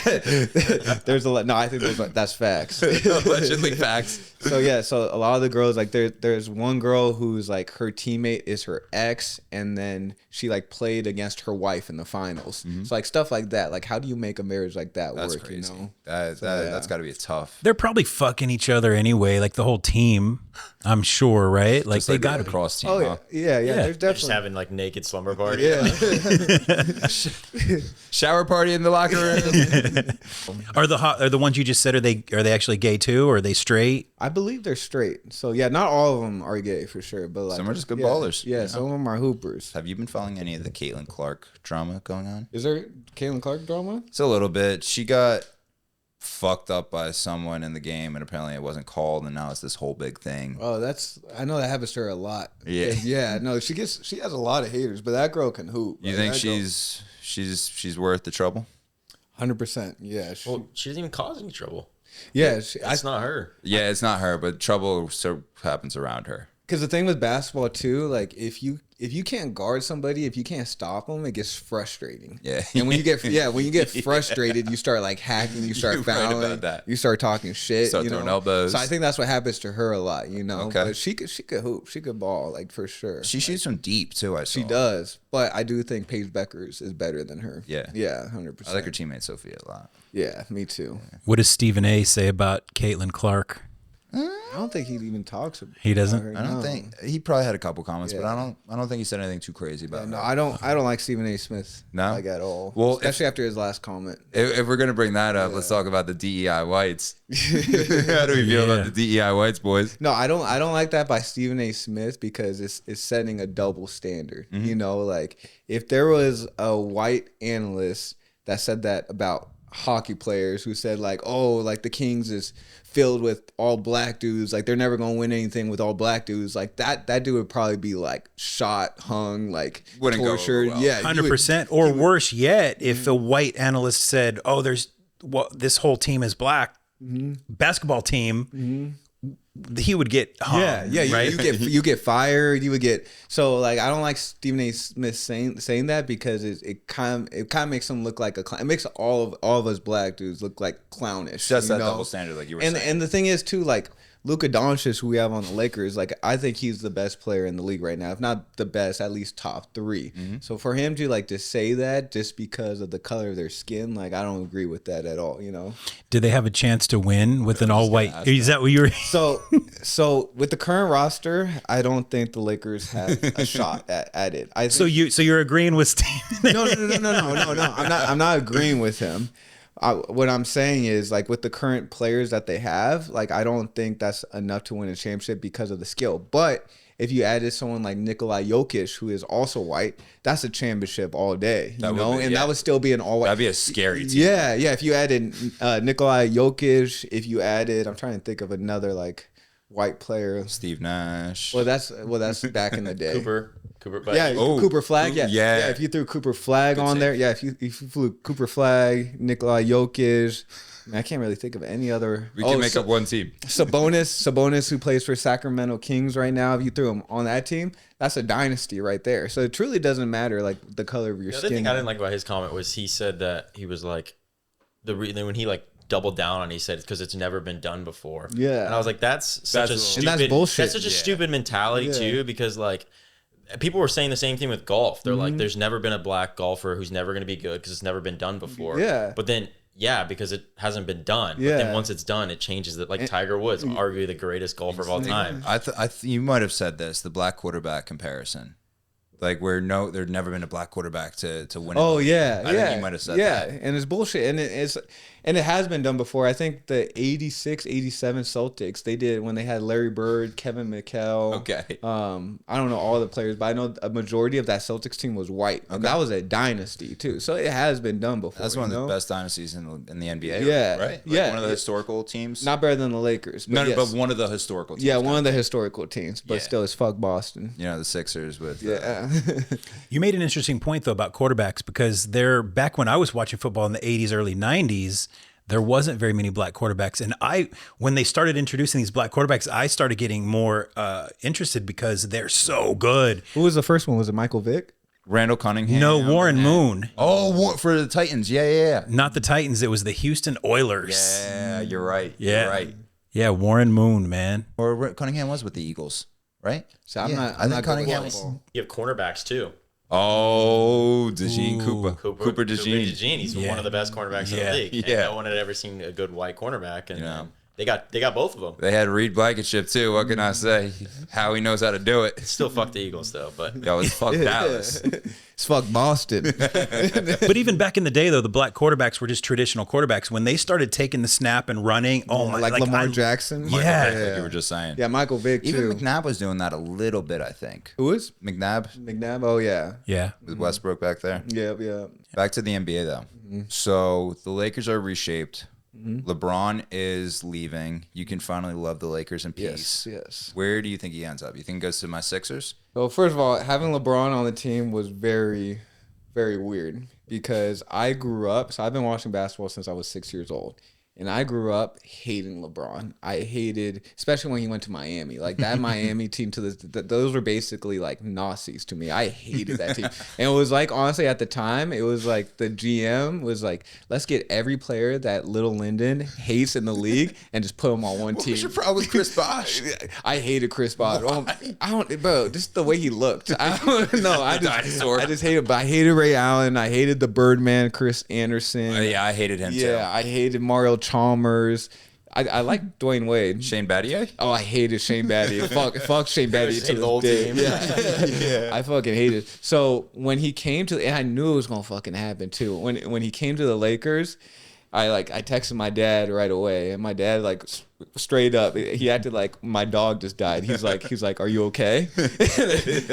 There's a lot. No, I think that's facts. Allegedly facts. So yeah, so a lot of the girls like there's one girl who's like her teammate is her ex, and then she like played against her wife in the finals. Mm-hmm. So like stuff like that. Like how do you make a marriage like that that's work? Crazy. You know, that's got to be tough. They're probably fucking each other anyway, like the whole team. I'm sure, right? Like they got to cross team. Oh huh? yeah. There's definitely just having like naked slumber party. Yeah. Shower party in the locker room. Are the ones you just said, are they actually gay too, or are they straight? I believe they're straight. So yeah, not all of them are gay for sure, but like some are just good ballers. Yeah, some of them are hoopers. Have you been following any of the Caitlin Clark drama going on? Is there Caitlin Clark drama? It's a little bit. She got fucked up by someone in the game, and apparently it wasn't called, and now it's this whole big thing. Oh, I know that happens to her a lot. Yeah. Yeah. No, she has a lot of haters, but that girl can hoop. You think she's worth the trouble? 100%. Yeah. Well, she doesn't even cause any trouble. Yeah. It's not her. Yeah, it's not her, but trouble happens around her. Because the thing with basketball too, like if you can't guard somebody, if you can't stop them, it gets frustrating. Yeah. And when you get frustrated, you start like hacking, you start fouling, you start talking shit, start throwing elbows. So I think that's what happens to her a lot, you know. Okay. But she could hoop, she could ball, like for sure. She shoots from deep too. I saw. She does, but I do think Paige Beckers is better than her. Yeah. Yeah, 100%. I like her teammate Sophia a lot. Yeah, me too. What does Stephen A. say about Caitlin Clark? I don't think he even talks about He doesn't? her, I don't no. think he probably had a couple comments, Yeah. but I don't think he said anything too crazy about No, her. I don't like Stephen A. Smith. No? Like at all. Well, especially after his last comment. If we're gonna bring that up, let's talk about the DEI whites. How do we feel about the DEI whites, boys? No, I don't like that by Stephen A. Smith because it's setting a double standard. Mm-hmm. You know, like if there was a white analyst that said that about hockey players who said like, oh, like the Kings is filled with all black dudes, like they're never gonna win anything with all black dudes, like that dude would probably be like shot, hung, like Wouldn't tortured. go over well. Yeah, 100%. Or worse yet, if a white analyst said, "Oh, this whole team is black, basketball team," he would get hung. Yeah, right? you get fired. You would get so like I don't like Stephen A. Smith saying that because it kind of makes him look like a clown. It makes all of us black dudes look like clownish. Just you that know? double standard, like you were saying. And the thing is too, like Luka Doncic, who we have on the Lakers, like I think he's the best player in the league right now, if not the best, at least top 3. So for him to like to say that just because of the color of their skin, like I don't agree with that at all. You know. Did they have a chance to win with an all white? Is that what you were? So with the current roster, I don't think the Lakers have a shot at it. I think, So you're agreeing with Stephen? no. I'm not agreeing with him. What I'm saying is like with the current players that they have, like I don't think that's enough to win a championship because of the skill. But if you added someone like Nikola Jokic, who is also white, that's a championship all day, you know, and that would still be an all white. That'd be a scary team. Yeah. If you added Nikola Jokic, if you added, I'm trying to think of another like white player. Steve Nash. Well, that's back in the day. Cooper, but Yeah, Cooper Flag. Yeah. yeah. If you threw Cooper Flag Good on save. there, yeah. If you flew Cooper Flag, Nikola Jokic. Man, I can't really think of any other. We can make up one team. Sabonis, who plays for Sacramento Kings right now. If you threw him on that team, that's a dynasty right there. So it truly doesn't matter like the color of your The other skin. thing I didn't like about his comment was he said that he was like when he like doubled down on it, he said it's because it's never been done before. Yeah. And I was like, that's such a stupid, and that's bullshit. That's such a stupid mentality too, because like people were saying the same thing with golf. They're like, there's never been a black golfer who's never going to be good because it's never been done before. Yeah. But then because it hasn't been done. Yeah. But then once it's done, it changes it. Like Tiger Woods, arguably the greatest golfer of all time. You might have said this, the black quarterback comparison. Like there'd never been a black quarterback to win. Oh yeah, I think you might have said that. And it's bullshit, and it has been done before. I think the 86, 87 Celtics, they did when they had Larry Bird, Kevin McHale. Okay. I don't know all the players, but I know a majority of that Celtics team was white. And that was a dynasty too. So it has been done before. That's one of the best dynasties in the NBA. Yeah. Right? Like Yeah. one of the historical teams. Not better than the Lakers. But No, yes. but one of the historical teams. Yeah, one of the historical teams, but Yeah. still it's fuck Boston. You know, the Sixers with Yeah. You made an interesting point though about quarterbacks because back when I was watching football in the 80s, early 90s, there wasn't very many black quarterbacks. And when they started introducing these black quarterbacks, I started getting more interested because they're so good. Who was the first one? Was it Michael Vick? Randall Cunningham. No, Warren Moon. Oh, for the Titans. Yeah. Not the Titans. It was the Houston Oilers. Yeah, you're right. Yeah. You're right. Yeah, Warren Moon, man. Or Cunningham was with the Eagles, right? So I'm Yeah, not. I I'm think not Cunningham going was- You have cornerbacks too. Oh, DeJean Cooper. Cooper DeJean. He's Yeah. one of the best cornerbacks in the league. And Yeah. no one had ever seen a good white cornerback, and Yeah. they got both of them. They had Reed Blankenship too. What can I say? How he knows how to do it. Still fuck the Eagles though, but Yo, it's fuck Dallas. It's fuck Boston. But even back in the day, though, the black quarterbacks were just traditional quarterbacks. When they started taking the snap and running, like Lamar Jackson. Yeah. Like you were just saying. Yeah, Michael Vick Even too. McNabb was doing that a little bit, I think. Who is McNabb McNabb? Oh yeah. Yeah. with Westbrook back there. Yeah. Back to the NBA though. So the Lakers are reshaped. LeBron is leaving. You can finally love the Lakers in peace. Yes. Where do you think he ends up? You think he goes to my Sixers? Well, first of all, having LeBron on the team was very, very weird because I grew up. So I've been watching basketball since I was 6 years old. And I grew up hating LeBron. I hated, especially when he went to Miami. Like that Miami team those were basically like Nazis to me. I hated that team. And it was like, honestly, at the time, it was like the GM was like, let's get every player that little Lyndan hates in the league and just put them on one team. What's your problem with Chris Bosh? I hated Chris Bosh. I don't, bro, just the way he looked. I don't know. I just hated, but I hated Ray Allen. I hated the Birdman, Chris Anderson. Yeah, I hated him too. Yeah, I hated Mario Chalmers. I like Dwayne Wade. Shane Battier? Oh, I hated Shane Battier. fuck Shane Battier to the whole this day. team. Yeah. I fucking hated. So when he came to, and I knew it was gonna fucking happen too. When he came to the Lakers, I texted my dad right away, and my dad like straight up, he acted like my dog just died. He's like, are you okay?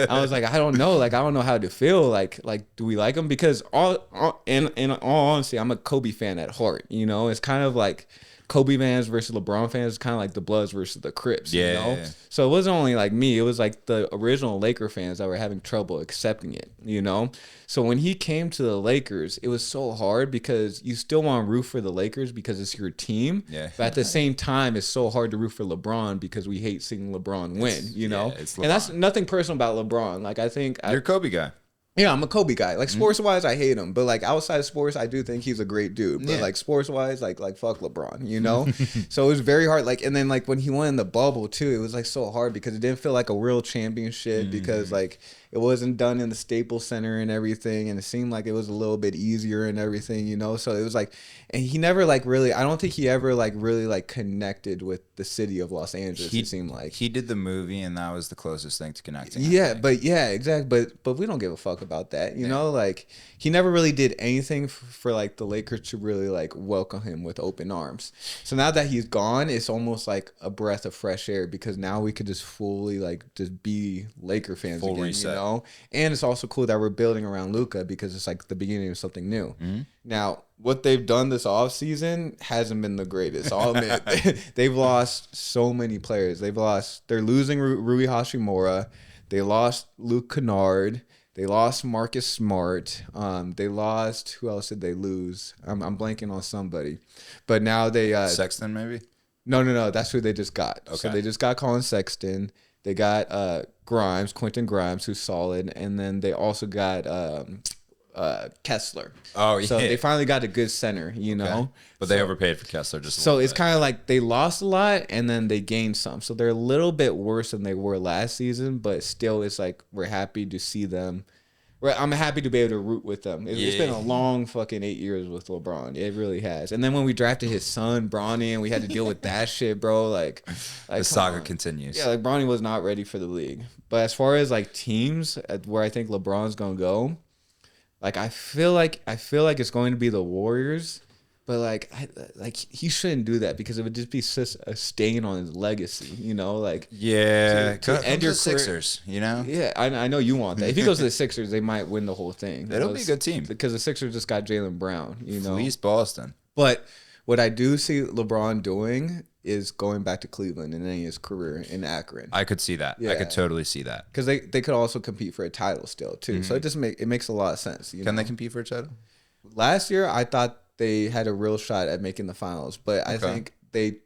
I was like, I don't know. Like I don't know how to feel. Like do we like him? Because in all honesty, I'm a Kobe fan at heart. You know, it's kind of like Kobe fans versus LeBron fans, kind of like the Bloods versus the Crips, you know? Yeah. So it wasn't only like me, it was like the original Laker fans that were having trouble accepting it, you know? So when he came to the Lakers, it was so hard because you still want to root for the Lakers because it's your team. Yeah. But at the same time, it's so hard to root for LeBron because we hate seeing LeBron win, you know? it's And that's LeBron. nothing personal about LeBron. Like I think You're a Kobe guy. yeah, I'm a Kobe guy. Like sports wise, I hate him, but like outside of sports, I do think he's a great dude. But Yeah. like sports wise, like fuck LeBron, you know. So it was very hard. Like and then like when he went in the bubble too, it was like so hard because it didn't feel like a real championship because like it wasn't done in the Staples Center and everything, and it seemed like it was a little bit easier and everything, you know. So it was like, and he never like really. I don't think he ever like really like connected with the city of Los Angeles. It seemed like He did the movie, and that was the closest thing to connecting. I yeah, think. but yeah, exactly. But we don't give a fuck about that, you know. Like he never really did anything for like the Lakers to really like welcome him with open arms. So now that he's gone, it's almost like a breath of fresh air because now we could just fully like just be Laker fans Full again. reset. You know? And it's also cool that we're building around Luka because it's like the beginning of something new. Now, what they've done this offseason hasn't been the greatest. I'll admit. They've lost so many players. They're losing Rui Hashimura. They lost Luke Kennard. They lost Marcus Smart. They lost, who else did they lose? I'm blanking on somebody. But now they... Sexton, maybe? No. That's who they just got. Okay. So they just got Colin Sexton. They got Quentin Grimes, who's solid. And then they also got Kessler. Oh, yeah. So they finally got a good center, you know? But they overpaid for Kessler just a So little it's bit. kind of like they lost a lot and then they gained some. So they're a little bit worse than they were last season, but still it's like we're happy to see them. I'm happy to be able to root with them. It's been a long fucking 8 years with LeBron. It really has. And then when we drafted his son, Bronny, and we had to deal with that shit, bro, like The saga continues. yeah, like Bronny was not ready for the league. But as far as like teams where I think LeBron's gonna go, like I feel like it's going to be the Warriors. But like he shouldn't do that because it would just be such a stain on his legacy, you know. Like to end your career- Sixers, you know. yeah, I know you want that. If he goes to the Sixers, they might win the whole thing. It'll be a good team because the Sixers just got Jaylen Brown, you know. Fleece Boston. But what I do see LeBron doing is going back to Cleveland and ending his career in Akron. I could see that. I Yeah. could totally see that. Because they could also compete for a title still too. So it makes a lot of sense. You Can know? they compete for a title? Last year, I thought they had a real shot at making the finals, but I think they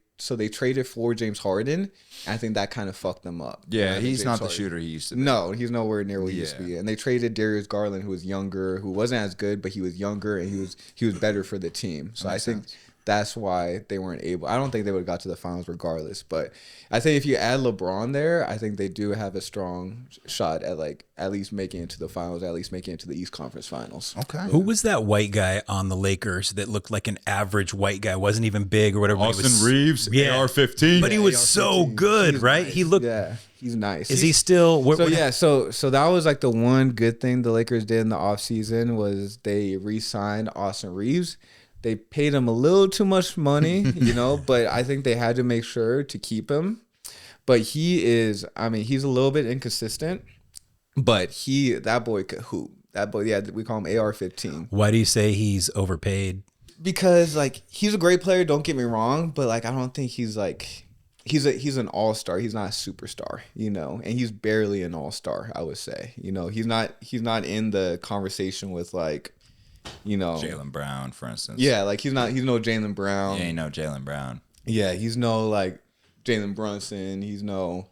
traded for James Harden. And I think that kind of fucked them up. Yeah, James he's not the Harden. shooter he used to be. No, he's nowhere near what he used to Yeah. be. And they traded Darius Garland, who was younger, who wasn't as good, but he was younger and he was better for the team. So I think that's why they weren't able. I don't think they would have got to the finals regardless. But I think if you add LeBron there, I think they do have a strong shot at least making it to the finals, at least making it to the East Conference Finals. Okay. Who was that white guy on the Lakers that looked like an average white guy? Wasn't even big or whatever. but he was, Reeves, Yeah. AR-15. but he was so good, He's right? nice. He looked. Yeah, he's nice. Is he still? So that was like the one good thing the Lakers did in the offseason was they re-signed Austin Reeves. They paid him a little too much money, you know, but I think they had to make sure to keep him. But he's a little bit inconsistent, but that boy could hoop. That boy, yeah, we call him AR-15. Why do you say he's overpaid? Because like he's a great player, don't get me wrong, but like I don't think he's like he's an all-star. He's not a superstar, you know, and he's barely an all-star, I would say. You know, he's not in the conversation with like, you know, Jaylen Brown, for instance. yeah, like he's no Jaylen Brown. He ain't no Jaylen Brown. Yeah, he's no like Jalen Brunson. He's no,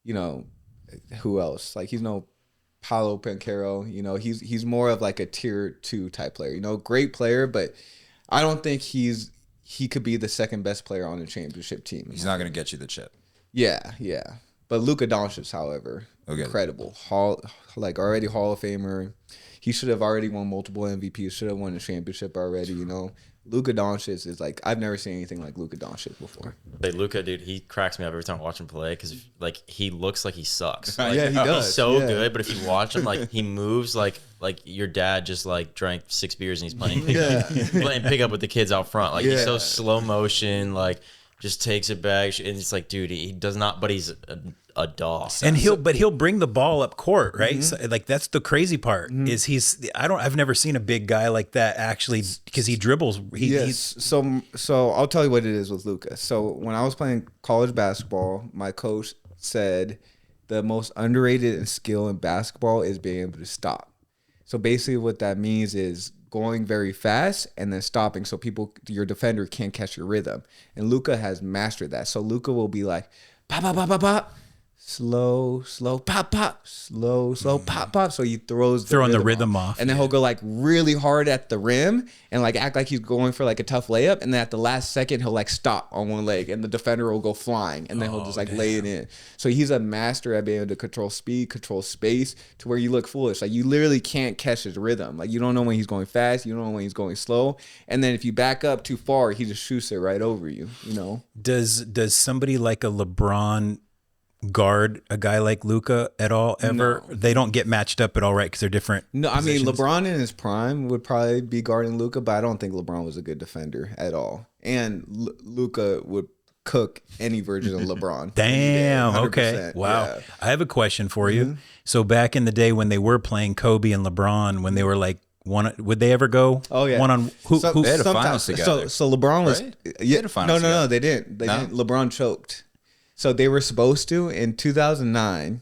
you know, who else? Like he's no Paolo Banchero. You know, he's more of like a tier 2 type player. You know, great player, but I don't think he could be the second best player on the championship team. He's not going to get you the chip. Yeah. But Luka Doncic, however, Okay. incredible. Already Hall of Famer. He should have already won multiple MVPs. Should have won a championship already. You know, Luka Doncic is like I've never seen anything like Luka Doncic before. Hey, Luka, dude, he cracks me up every time I watch him play because like he looks like he sucks. Like, Yeah, he does. He's so Yeah. good, but if you watch him, like he moves like your dad just like drank 6 beers and he's playing playing pickup with the kids out front. Like he's so Yeah. slow motion, like just takes it back, and it's like, dude, he does not, but he's a dog. And he'll bring the ball up court, right? So, like that's the crazy part is I've never seen a big guy like that actually because he dribbles. So I'll tell you what it is with Luka. So when I was playing college basketball, my coach said the most underrated skill in basketball is being able to stop. So basically what that means is going very fast and then stopping so your defender can't catch your rhythm. And Luka has mastered that. So Luka will be like, pop, pop, pop, pop, pop. Slow, pop, pop, slow, pop, pop. So he throws Throwing the rhythm off. And then he'll go like really hard at the rim and like act like he's going for like a tough layup. And then at the last second, he'll like stop on one leg and the defender will go flying. And then he'll just like lay it in. So he's a master at being able to control speed, control space to where you look foolish. Like you literally can't catch his rhythm. Like you don't know when he's going fast. You don't know when he's going slow. And then if you back up too far, he just shoots it right over you, you know? Does somebody like a LeBron guard a guy like Luka at all ever? No. They don't get matched up at all, right? Because they're different. No, I mean, positions. LeBron in his prime would probably be guarding Luka, but I don't think LeBron was a good defender at all. And Luka would cook any version of LeBron. Damn. Okay. 100%, Wow. yeah. I have a question for you. So back in the day when they were playing Kobe and LeBron, when they were like would they ever go? Oh yeah, one on who? They had a sometimes- finals together. So LeBron was Right? yeah. had a finals No, together. they didn't. They No? didn't. LeBron choked. So they were supposed to in 2009.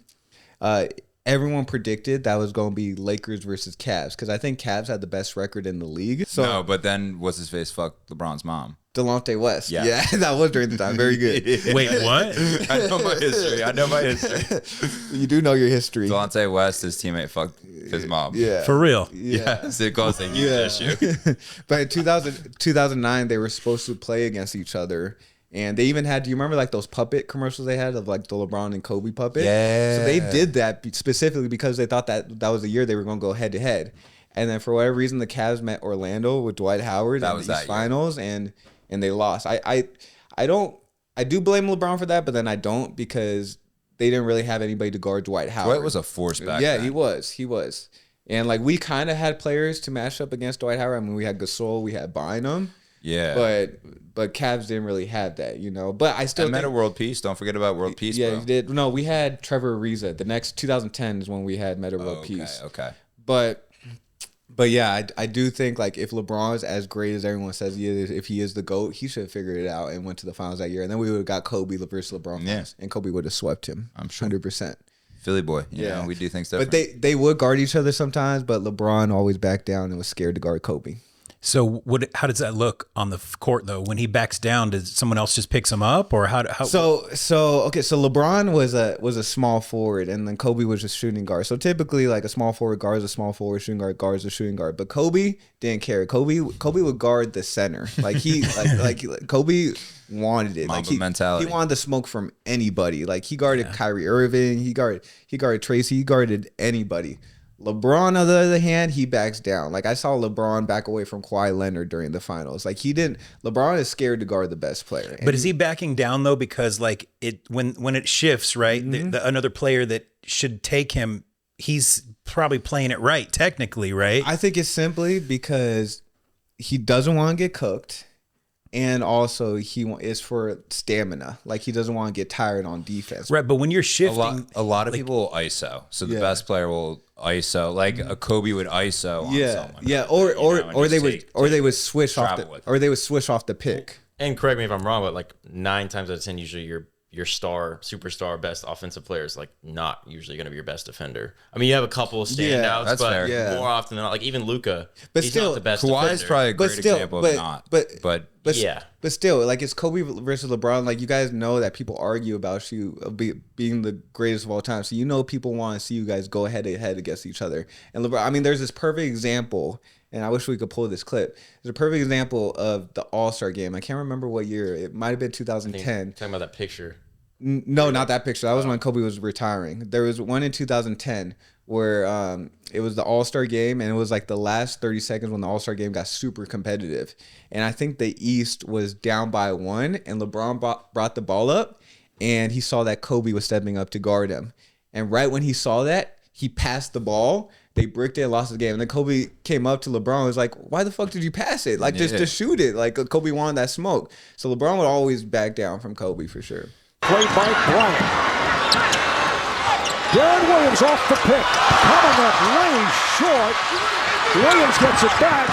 Everyone predicted that was going to be Lakers versus Cavs because I think Cavs had the best record in the league. So No, but then what's his face? Fuck LeBron's mom. Delonte West. Yeah. Yeah, that was during the time. Very good. Wait, what? I know my history. You do know your history. Delonte West, his teammate, fucked his mom. Yeah. For real? Yeah. So it caused a huge issue. But in 2009, they were supposed to play against each other. And they even had, do you remember like those puppet commercials they had of like the LeBron and Kobe puppet? Yeah. So they did that specifically because they thought that was the year they were going to go head to head. And then for whatever reason, the Cavs met Orlando with Dwight Howard That in was the that East year. finals and they lost. I do blame LeBron for that, but then I don't because they didn't really have anybody to guard Dwight Howard. Dwight was a force back Yeah, then. he was. And like we kind of had players to match up against Dwight Howard. I mean, we had Gasol, we had Bynum. Yeah. But Cavs didn't really have that, you know. But I still I met think, a world peace. Don't forget about world peace, yeah, bro. you did. No, we had Trevor Ariza. The next 2010 is when we had Meta World Peace. Okay. But yeah, I do think like if LeBron is as great as everyone says he is, if he is the GOAT, he should have figured it out and went to the finals that year. And then we would have got Kobe versus LeBron. Yeah. Finals, and Kobe would have swept him. I'm sure. 100%. Philly boy. You Yeah. know, we do things different. But they would guard each other sometimes, but LeBron always backed down and was scared to guard Kobe. So how does that look on the court though? When he backs down, does someone else just picks him up, or how? So LeBron was a small forward, and then Kobe was just shooting guard. So typically, like a small forward guards a small forward, shooting guard guards a shooting guard. But Kobe didn't care. Kobe would guard the center. Like he like Kobe wanted it. Mamba Like mentality. He wanted the smoke from anybody. Like he guarded Kyrie Irving. He guarded Tracy. He guarded anybody. LeBron, on the other hand, he backs down. Like I saw LeBron back away from Kawhi Leonard during the finals. Like LeBron is scared to guard the best player. But is he backing down though? Because like when it shifts, right? The another player that should take him, he's probably playing it right, technically, right? I think it's simply because he doesn't want to get cooked, and also it's for stamina. Like he doesn't want to get tired on defense. Right, but when you're shifting, a lot of people will ISO. So the best player will ISO. Like a Kobe would ISO on someone. Yeah, they would switch off the pick. And correct me if I'm wrong, but like 9 times out of 10, usually your superstar, best offensive player is like not usually going to be your best defender. I mean, you have a couple of standouts, that's but fair. Yeah. more often than not, like even Luka, But he's still, not the best Kawhi defender. is probably a But great still, example but- of not. but- But Yeah. But still, like it's Kobe versus LeBron. Like you guys know that people argue about you being the greatest of all time. So you know people want to see you guys go head to head against each other. And LeBron, I mean, there's this perfect example, and I wish we could pull this clip. There's a perfect example of the All-Star game. I can't remember what year. It might have been 2010. Talking about that picture. No, not that picture. That was when Kobe was retiring. There was one in 2010 where it was the All-Star game, and it was like the last 30 seconds when the All-Star game got super competitive. And I think the East was down by 1, and LeBron brought the ball up, and he saw that Kobe was stepping up to guard him. And right when he saw that, he passed the ball. They bricked it and lost the game. And then Kobe came up to LeBron and was like, why the fuck did you pass it? Like, just shoot it. Like, Kobe wanted that smoke. So LeBron would always back down from Kobe for sure. Played by Bryant. Darren Williams off the pick. Coming up way short. Williams gets it back.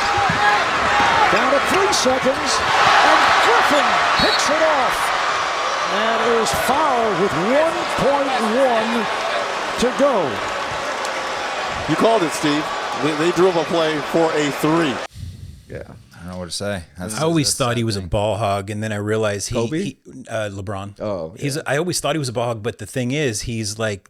Down to 3 seconds. And Griffin picks it off. And is fouled with 1.1 to go. You called it, Steve. They drew up a play for a 3. Yeah. I don't know what to say. I always thought he was a ball hog, and then I realized Kobe? LeBron. Oh, yeah. I always thought he was a ball hog, but the thing is, he's like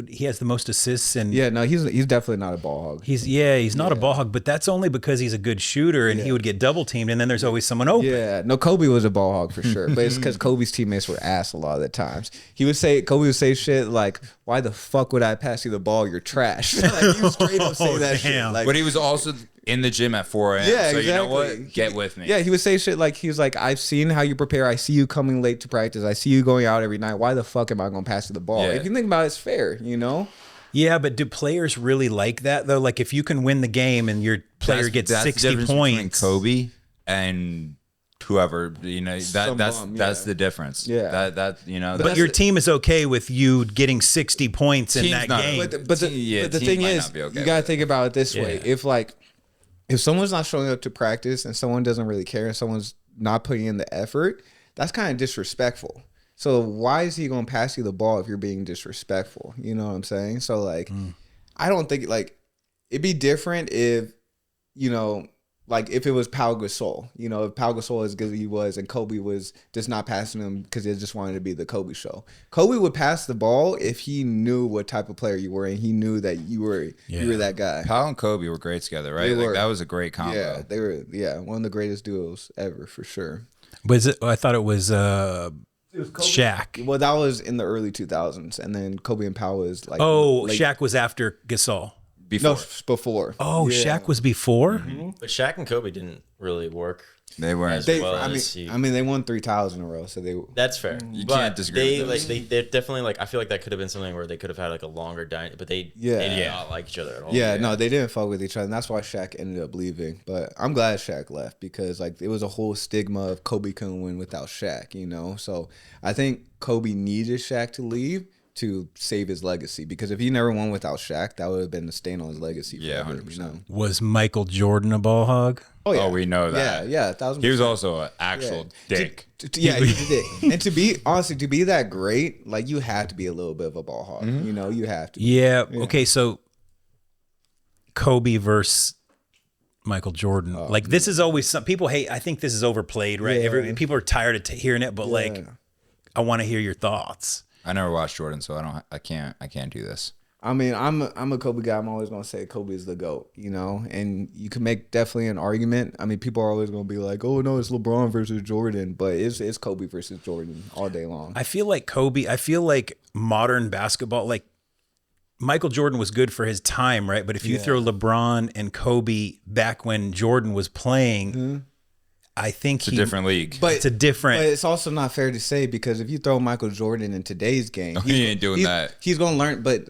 he has the most assists, and Yeah, no, he's definitely not a ball hog. he's not a ball hog, but that's only because he's a good shooter, and he would get double teamed, and then there's always someone open. Yeah, no, Kobe was a ball hog for sure, but it's because Kobe's teammates were ass a lot of the times. Kobe would say shit like, "Why the fuck would I pass you the ball? You're trash." Like, he would straight up say that shit. damn. Like, But he was also in the gym at 4 a.m. Yeah, so you know exactly. what? Get with me. yeah, he would say shit like, he was like, "I've seen how you prepare. I see you coming late to practice. I see you going out every night. Why the fuck am I going to pass you the ball?" Yeah. If you think about it, it's fair, you know? Yeah, but do players really like that though? Like if you can win the game and your player gets That's the 60 difference between points, Kobe and whoever, that's yeah. the difference. Yeah. But your team is okay with you getting 60 points in that game. But the thing is, you gotta think about it this way: if someone's not showing up to practice and someone doesn't really care and someone's not putting in the effort, that's kind of disrespectful. So why is he gonna pass you the ball if you're being disrespectful? You know what I'm saying? So like, I don't think like it'd be different if like if it was Pau Gasol, if Pau Gasol as good as he was and Kobe was just not passing him because they just wanted to be the Kobe show. Kobe would pass the ball if he knew what type of player you were and he knew that you were that guy. Pau and Kobe were great together, right? Like that was a great combo. Yeah, they were. Yeah, one of the greatest duos ever for sure. But I thought it was Shaq. Well, that was in the early 2000s, and then Kobe and Pau was like. Oh, Shaq was after Gasol. Before. Oh, yeah. Shaq was before? Mm-hmm. But Shaq and Kobe didn't really work. They weren't. They won 3 titles in a row, so they. That's fair. You can't disagree with them. They're definitely like. I feel like that could have been something where they could have had like a longer dynamic, but they did not like each other at all. Yeah, no, they didn't fuck with each other, and that's why Shaq ended up leaving. But I'm glad Shaq left because like it was a whole stigma of Kobe couldn't win without Shaq, So I think Kobe needed Shaq to leave to save his legacy, because if he never won without Shaq, that would have been a stain on his legacy. Yeah, forever, 100%. Was Michael Jordan a ball hog? Oh, yeah. Oh, we know that. Yeah, 1,000%. He was also an actual dick. Yeah, he did. And to be that great, like you have to be a little bit of a ball hog. You have to. Yeah. Okay, so Kobe versus Michael Jordan. Like this is always some people hate. I think this is overplayed, right? Yeah. People are tired of hearing it, but like, I want to hear your thoughts. I never watched Jordan, so I can't do this. I mean, I'm a Kobe guy. I'm always gonna say Kobe is the GOAT, and you can make definitely an argument. I mean, people are always gonna be like, "Oh no, it's LeBron versus Jordan," but it's Kobe versus Jordan all day long. I feel like modern basketball, like Michael Jordan was good for his time, right? But if you throw LeBron and Kobe back when Jordan was playing, I think it's a different league. But it's a different. But it's also not fair to say, because if you throw Michael Jordan in today's game, he ain't doing that. He's gonna learn. But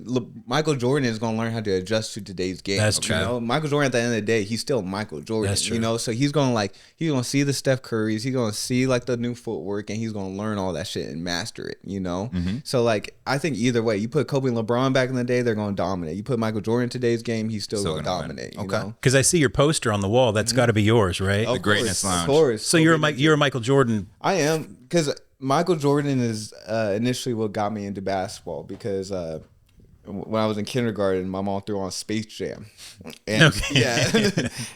Michael Jordan is gonna learn how to adjust to today's game. That's true. Michael Jordan at the end of the day, he's still Michael Jordan. That's true. So he's gonna see the Steph Currys, he's gonna see like the new footwork, and he's gonna learn all that shit and master it. So like I think either way, you put Kobe and LeBron back in the day, they're gonna dominate. You put Michael Jordan in today's game, he's still gonna dominate. Okay. Because I see your poster on the wall. That's got to be yours, right? The Greatness Lounge. Of course. So you're a Michael Jordan. I am, because Michael Jordan is initially what got me into basketball, because when I was in kindergarten, my mom threw on Space Jam. And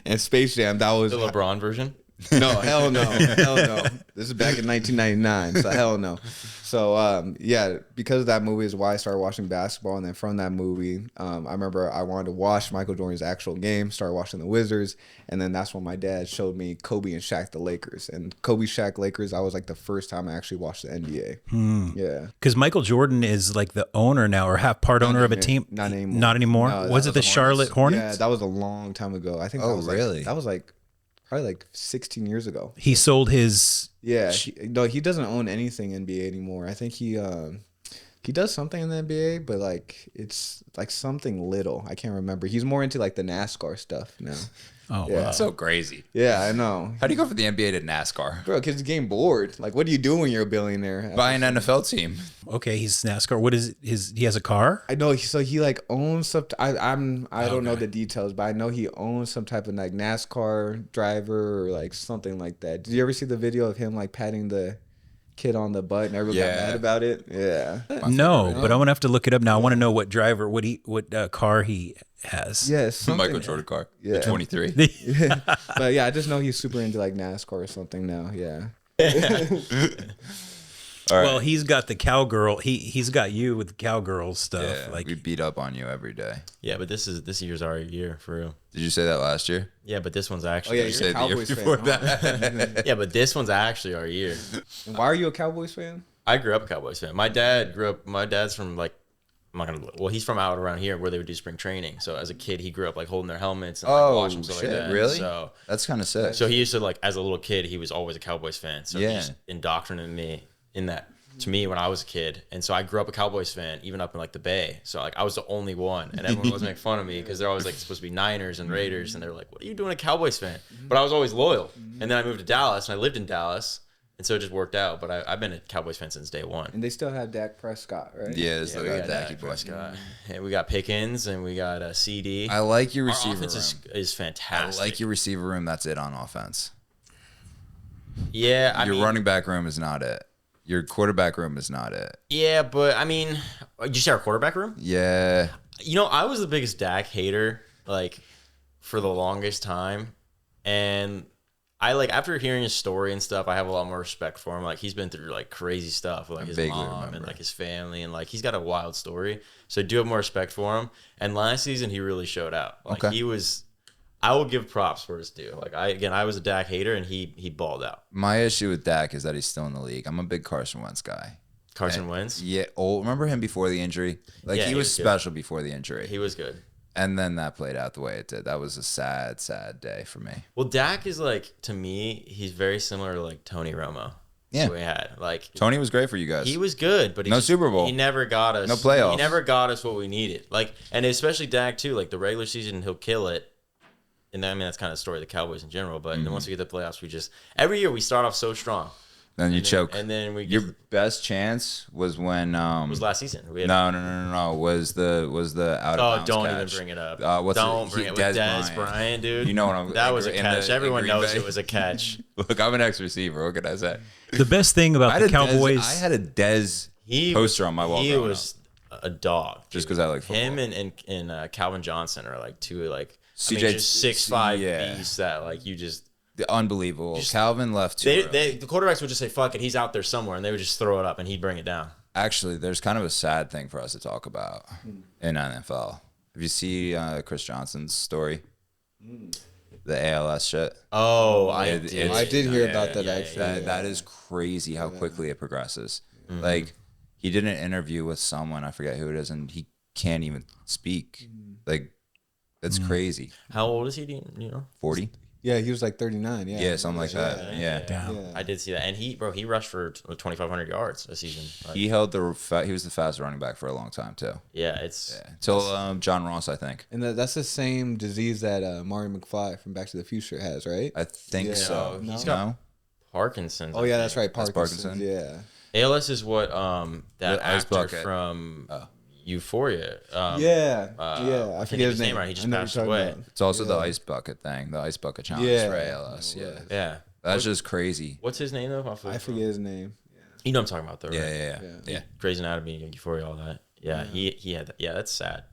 and Space Jam, that was The LeBron version? No, hell no. Hell no. This is back in 1999, so hell no. So, because of that movie is why I started watching basketball. And then from that movie, I remember I wanted to watch Michael Jordan's actual game, started watching the Wizards. And then that's when my dad showed me Kobe and Shaq, the Lakers. And Kobe, Shaq, Lakers, I was like the first time I actually watched the NBA. Yeah. Because Michael Jordan is like the owner now, or half part owner of a team. Not anymore. Not anymore? No, was it the Charlotte Hornets? Yeah, that was a long time ago. I think that was really? That was like probably like 16 years ago. He sold his. Yeah, he doesn't own anything NBA anymore. I think he does something in the NBA, but like it's like something little. I can't remember. He's more into like the NASCAR stuff now. Oh, yeah. wow. That's so crazy. Yeah, I know. How do you go from the NBA to NASCAR? Bro, kids getting bored. Like, what do you do when you're a billionaire? Buy an NFL team. Okay, he's NASCAR. What is his? He has a car. I know. So he like owns some. I don't know the details, but I know he owns some type of like NASCAR driver or like something like that. Did you ever see the video of him like patting the kid on the butt and everyone got mad about it? Yeah. No, but I'm gonna have to look it up now. I want to know what driver, what car he has. Yes. Michael Jordan car. Yeah. The 23. But yeah, I just know he's super into like NASCAR or something now. Yeah. All right. Well, he's got the cowgirl. He's got you with the cowgirl stuff. Yeah, like we beat up on you every day. Yeah, but this year's our year for real. Did you say that last year? Yeah, but this one's Oh actually. yeah, You you're said a the year Cowboys before fan. that. Yeah, but this one's actually our year. Why are you a Cowboys fan? I grew up a Cowboys fan. My dad's from like, he's from out around here where they would do spring training. So as a kid, he grew up like holding their helmets and like, watching stuff like that. Really? So That's kind of sick. he used to like, as a little kid, he was always a Cowboys fan. So he Yeah. just indoctrinated me in that to me when I was a kid. And so I grew up a Cowboys fan, even up in like the Bay. So like I was the only one, and everyone was making fun of me because they're always like supposed to be Niners and Raiders, and they're like, "What are you doing, a Cowboys fan?" But I was always loyal. And then I moved to Dallas, and I lived in Dallas, and so it just worked out. But I've been a Cowboys fan since day one. And they still have Dak Prescott, right? Yeah, it's Yeah, like we a got Dak Dak Prescott. Prescott. And we got Pickens, and we got CD. I like your Our receiver offense room. is I fantastic. like your receiver room. That's it on offense. Yeah, I Your mean, running back room is not it. Your quarterback room is not it. yeah, but I mean, did you see our quarterback room? Yeah. You know, I was the biggest Dak hater, like, for the longest time. And I, like, after hearing his story and stuff, I have a lot more respect for him. Like, he's been through, like, crazy stuff with, like, his vaguely mom remember. and, like, his family. And, like, he's got a wild story. So I do have more respect for him. And last season, he really showed out. Like, Okay. he was... I will give props where it's due. Like, I was a Dak hater, and he balled out. My issue with Dak is that he's still in the league. I'm a big Carson Wentz guy. Carson Wentz, Yeah. Oh, remember him before the injury? Like Yeah, he he was was good. special before the injury. he was good. And then that played out the way it did. That was a sad, sad day for me. Well, Dak is, like, to me, he's very similar to, like, Tony Romo. Yeah. Who we had. Like, Tony was great for you guys. he was good, but he No Super Bowl. He never got us. No playoffs. He never got us what we needed. Like, and especially Dak too. Like the regular season, he'll kill it. And then, I mean, that's kind of the story of the Cowboys in general. But then once we get to the playoffs, we just every year we start off so strong. Then you And choke. and then we Your get, best chance was when it was last season. We had, no. Was the out of Oh, bounds don't catch. even bring it up. What's Don't it? bring it with Des Dez Bryant, dude. You know what I'm. That was a in catch. the- in Everyone Green knows Bay. it was a catch. Look, I'm an ex-receiver. What can I say? The best thing I about had the a Cowboys, I had a Dez He poster was, on my wall. He growing was a dog. Just dude. 'cause I like football. Him and Calvin Johnson are like two like CJ just 6'5" yeah. beasts that like you just. Unbelievable. Calvin left too. The quarterbacks would just say "fuck it," he's out there somewhere, and they would just throw it up, and he'd bring it down. Actually, there's kind of a sad thing for us to talk about in NFL. Have you seen Chris Johnson's story? The ALS shit. Oh, I did hear about that, actually. That is crazy how quickly it progresses. Mm-hmm. Like he did an interview with someone, I forget who it is, and he can't even speak. Like that's crazy. How old is he? Do you know? 40? Yeah, he was like 39. Yeah, Yeah, something like that. Yeah. Yeah. I did see that, and he rushed for 2,500 yards a season. Like, He held he was the fastest running back for a long time too. yeah, it's Till John Ross, I think. And that's the same disease that Marty McFly from Back to the Future has, right? I think Yeah. so. No, he's No? got Parkinson's. Oh I yeah, think. that's right. That's Parkinson's. Parkinson? Yeah. ALS is what that The Ice actor Bucket. from Euphoria. Yeah. I I can't forget think of his name. right. He just I know what passed you're talking away. about. It's also the ice bucket thing, the ice bucket challenge Yeah. for ALS. Yeah. Yeah. That's just crazy. What's his name though? I forget his name. You know what I'm talking about though, right? Yeah. Grey's Anatomy, Euphoria, all that. Yeah, he had that. Yeah, that's sad.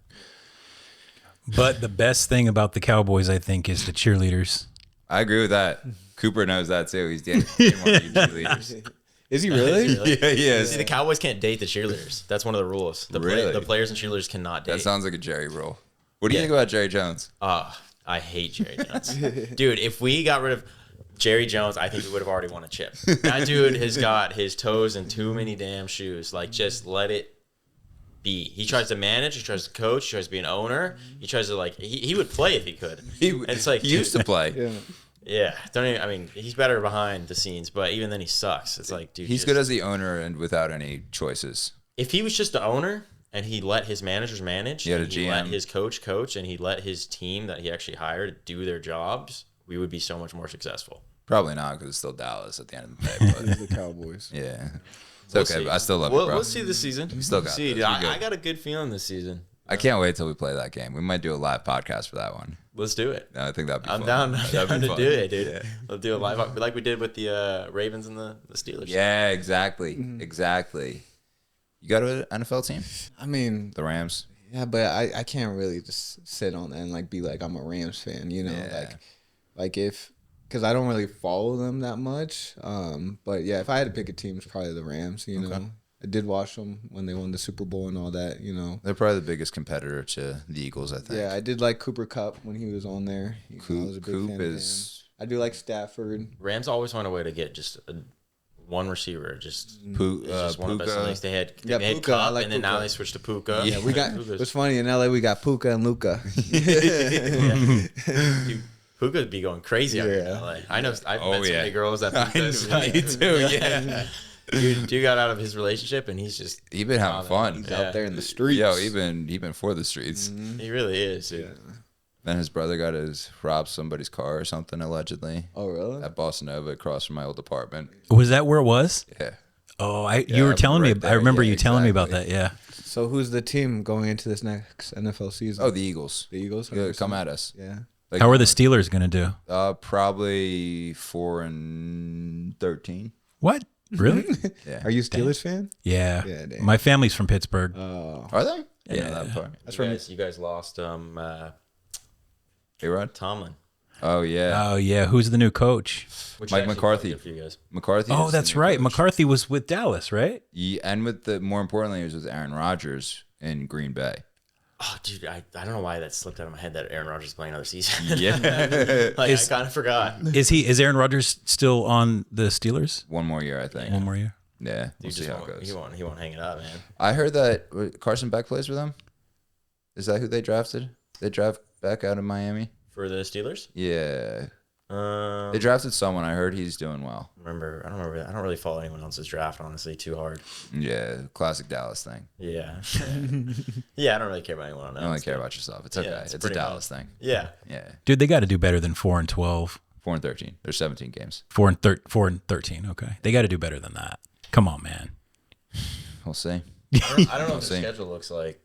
but the best thing about the Cowboys, I think, is the cheerleaders. I agree with that. Cooper knows that too. He's dating one of you cheerleaders. Is he really? Yeah, he is. See, the Cowboys can't date the cheerleaders. That's one of the rules. Really? The players and cheerleaders cannot date. That sounds like a Jerry rule. What do you Yeah. think about Jerry Jones? I hate Jerry Jones. Dude, if we got rid of Jerry Jones, I think we would have already won a chip. That dude has got his toes in too many damn shoes. Like, just let it be. He tries to manage. He tries to coach. He tries to be an owner. He tries to, like, he would play if he could. And it's like, he used to play. Yeah. yeah, don't even, I mean, he's better behind the scenes, but even then he sucks. It's like, dude, He's just- good as the owner and without any choices. if he was just the owner and he let his managers manage, He had a and he let GM. his coach, and he let his team that he actually hired do their jobs, we would be so much more successful. Probably not because it's still Dallas at the end of the day. But The Cowboys. yeah, it's We'll okay. see. But I still love you, bro. We'll see this season. still got see. this. Dude, We're good. I got a good feeling this season. I can't wait till we play that game. We might do a live podcast for that one. Let's do it. No, I think that'd be I'm fun. down, That'd be to fun. do it, dude. Yeah. We'll do a live like we did with the Ravens and the Steelers. Yeah, exactly. Exactly. You got an NFL team? I mean, The Rams? yeah, but I can't really just sit on that and like be like I'm a Rams fan, you know, Yeah. like if because I don't really follow them that much. But yeah, if I had to pick a team, it's probably the Rams. You know, I did watch them when they won the Super Bowl and all that. You know, They're probably the biggest competitor to the Eagles, I think. yeah, I did like Cooper Kupp when he was on there. You know, I was a big Coop fan of is him. I do like Stafford. Rams always find a way to get just one receiver. Just Mm. it's just one of the best Puka. things. They had Yeah, they had Puka, I Cup, like and then now Puka. they switched to Puka. Yeah, we got. Puka's- What's funny in LA, we got Puka and Luka. Dude, Puka would be going crazy out here in Yeah. LA. I know. I've Oh, met so yeah. many girls that I Puka's know you do, yeah. Dude got out of his relationship, and he's been having fun. He's out there in the streets. Yo, he been for the streets. He really is, dude. Yeah. Then his brother robbed somebody's car or something allegedly Oh, really? at Boston Nova across from my old apartment. Was that where it was? Yeah. Oh, you were telling right me. there. I remember Yeah, you telling me about exactly. that. Yeah. So who's the team going into this next NFL season? Oh, the Eagles. The Eagles? Yeah, come at us. Yeah. Like, How are the Steelers going to do? Probably 4-13. What? Really? Yeah. Are you a Steelers fan? Yeah. Yeah, damn. My family's from Pittsburgh. Oh. Are they? Yeah. That part. You guys lost A-Rod? Tomlin. Oh yeah. Oh yeah. Who's the new coach? Which Mike actually McCarthy. felt good for you guys. McCarthy. Oh, is the that's new right. coach. McCarthy was with Dallas, right? Yeah, and with the more importantly, it was with Aaron Rodgers in Green Bay. Oh, dude, I don't know why that slipped out of my head that Aaron Rodgers is playing another season. Yeah. I kind of forgot. Is Aaron Rodgers still on the Steelers? One more year, I think. One more year. Yeah. We'll Dude see just how it won't, goes. he won't hang it up, man. I heard that Carson Beck plays for them. Is that who they drafted? They draft Beck out of Miami. For the Steelers? Yeah. They drafted someone. I heard he's doing well. I don't remember. I don't really follow anyone else's draft, honestly, too hard. Yeah, classic Dallas thing. Yeah. Yeah, I don't really care about anyone else. You don't really care about yourself. It's okay. Yeah, it's it's a pretty Dallas thing. Yeah. Yeah. Dude, they got to do better than 4-12. 4-13. There's 17 games. 4-13. Okay, they got to do better than that. Come on, man. We'll see. I don't know what the see. schedule looks like.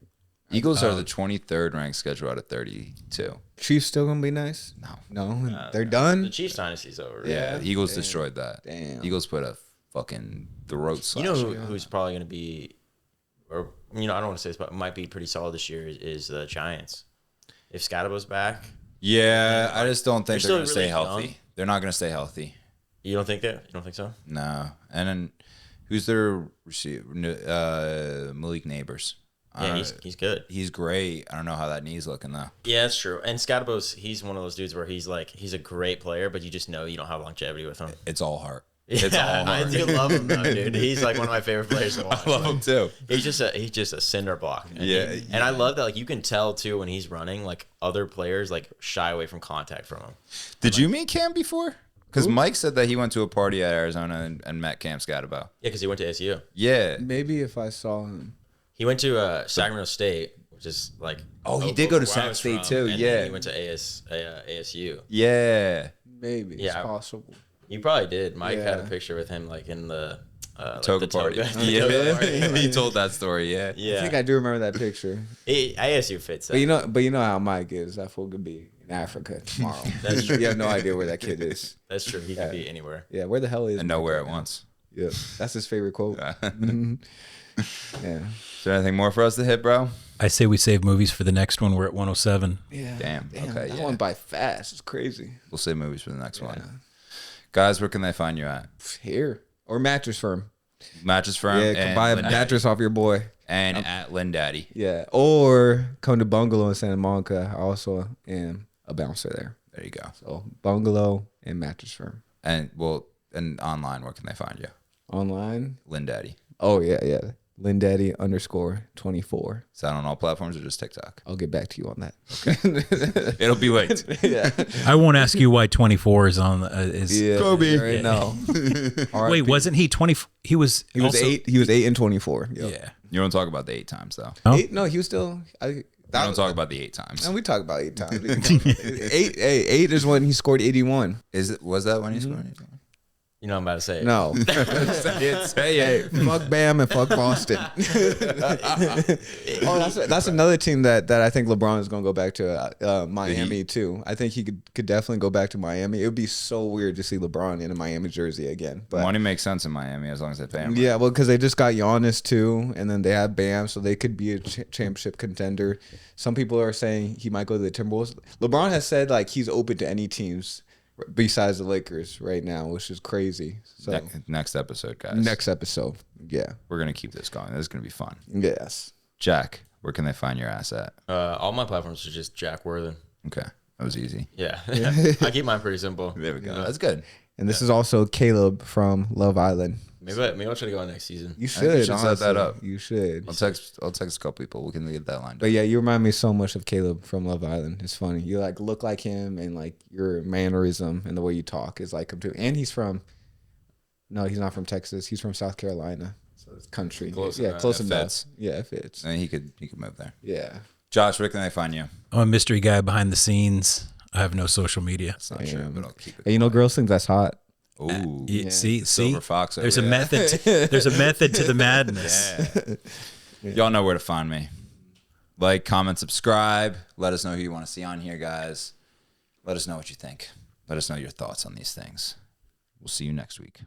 Eagles are the 23rd ranked schedule out of 32. Chiefs still gonna be nice? No, they're done. The Chiefs dynasty's over. Yeah, the Eagles destroyed that. Damn. Eagles put a fucking throat slash. You know who's probably going to be, or I don't want to say this, but might be pretty solid this year is the Giants. If Scadabo's back, Yeah, I just don't think They're they're going to still stay really healthy. young. They're not going to stay healthy. you don't think that? You don't think so? No. And then who's their receiver? Malik Neighbors. Yeah, he's good. He's great. I don't know how that knee's looking though. Yeah, that's true. And he's one of those dudes where he's a great player, but you just know you don't have longevity with him. It's all heart. Yeah, It's all I heart. do love him though, dude. He's like one of my favorite players to watch. I love him too. He's just a cinder block. And Yeah, and I love that you can tell too when he's running, like other players shy away from contact from him. Did you meet Cam before? Because Mike said that he went to a party at Arizona and met Cam Scadabo. Yeah, because he went to ASU. Yeah. Maybe if I saw him. He went to Sacramento State, which is like He did go to where I Sac was State from, too. and Yeah. then he went to ASU. Yeah. Maybe it's Yeah. possible. You probably did. Mike had a Yeah. picture with him in the Toga the party. the toga Yeah. party. He told that story. Yeah. Yeah, I think I do remember that picture. ASU fits that. But you know how Mike is. That fool could be in Africa tomorrow. That's true. You have no idea where that kid is. That's true. He could be anywhere. Yeah, where the hell is And Mike nowhere right at now? once. Yeah, that's his favorite quote. Yeah. Is there anything more for us to hit, bro? I say we save movies for the next one. We're at 107. Yeah. Damn. Okay, That yeah. went by fast. It's crazy. We'll save movies for the next one. Guys, where can they find you at? Here or mattress firm. Mattress Firm. Yeah, and buy a Lynn mattress off your boy. And at Lynn Daddy. Yeah, or come to Bungalow in Santa Monica. I also am a bouncer there. There you go. So Bungalow and mattress firm. And online, where can they find you? Online. Lynn Daddy. Oh yeah. Lindaddy_24. Is that on all platforms or just TikTok? I'll get back to you on that. It'll be linked. Yeah. I won't ask you why 24 is on. Is Yeah. Kobe. Right now. Wait, wasn't he 20? He was. He was also- 8. He was 8 and 24. Yep. Yeah. You don't talk about the 8 times, though. Oh. 8? No, he was still. You don't talk about the 8 times. And we talk about 8 times. 8 is when he scored 81. Was that when he scored? You know what I'm about to say. No. Say it. Fuck Bam and fuck Boston. That's another team that I think LeBron is going to go back to Miami too. I think he could definitely go back to Miami. It would be so weird to see LeBron in a Miami jersey again. But Money makes sense in Miami as long as they pay him. yeah, well, because they just got Giannis too, and then they have Bam, so they could be a championship contender. Some people are saying he might go to the Timberwolves. LeBron has said he's open to any teams besides the Lakers right now, which is crazy. So Next episode, guys. next episode, yeah, We're going to keep this going. This is going to be fun. yes. Jack, where can they find your ass at? All my platforms are just Jack Worthen. Okay. That was easy. Yeah. I keep mine pretty simple. There we go. That's good. And this is also Caleb from Love Island. Maybe I'll try to go on next season. You think you should, should set that honestly. up. You should. I'll text a couple people. We can get that lined up. But yeah, you remind me so much of Caleb from Love Island. It's funny. You look like him, and your mannerism and the way you talk is like him too. And he's from No, he's not from Texas. He's from South Carolina. So it's country. Close yeah, enough. close It enough. fits. Yeah, it fits. And he could move there. Yeah. Josh, where can they find you? I'm a mystery guy behind the scenes. I have no social media. It's not true, but I'll keep it. And you know, girls think that's hot. Ooh, See, Silver Fox. there's a over there. method. There's a method to the madness. Yeah. Y'all know where to find me. Like, comment, subscribe. Let us know who you want to see on here, guys. Let us know what you think. Let us know your thoughts on these things. We'll see you next week.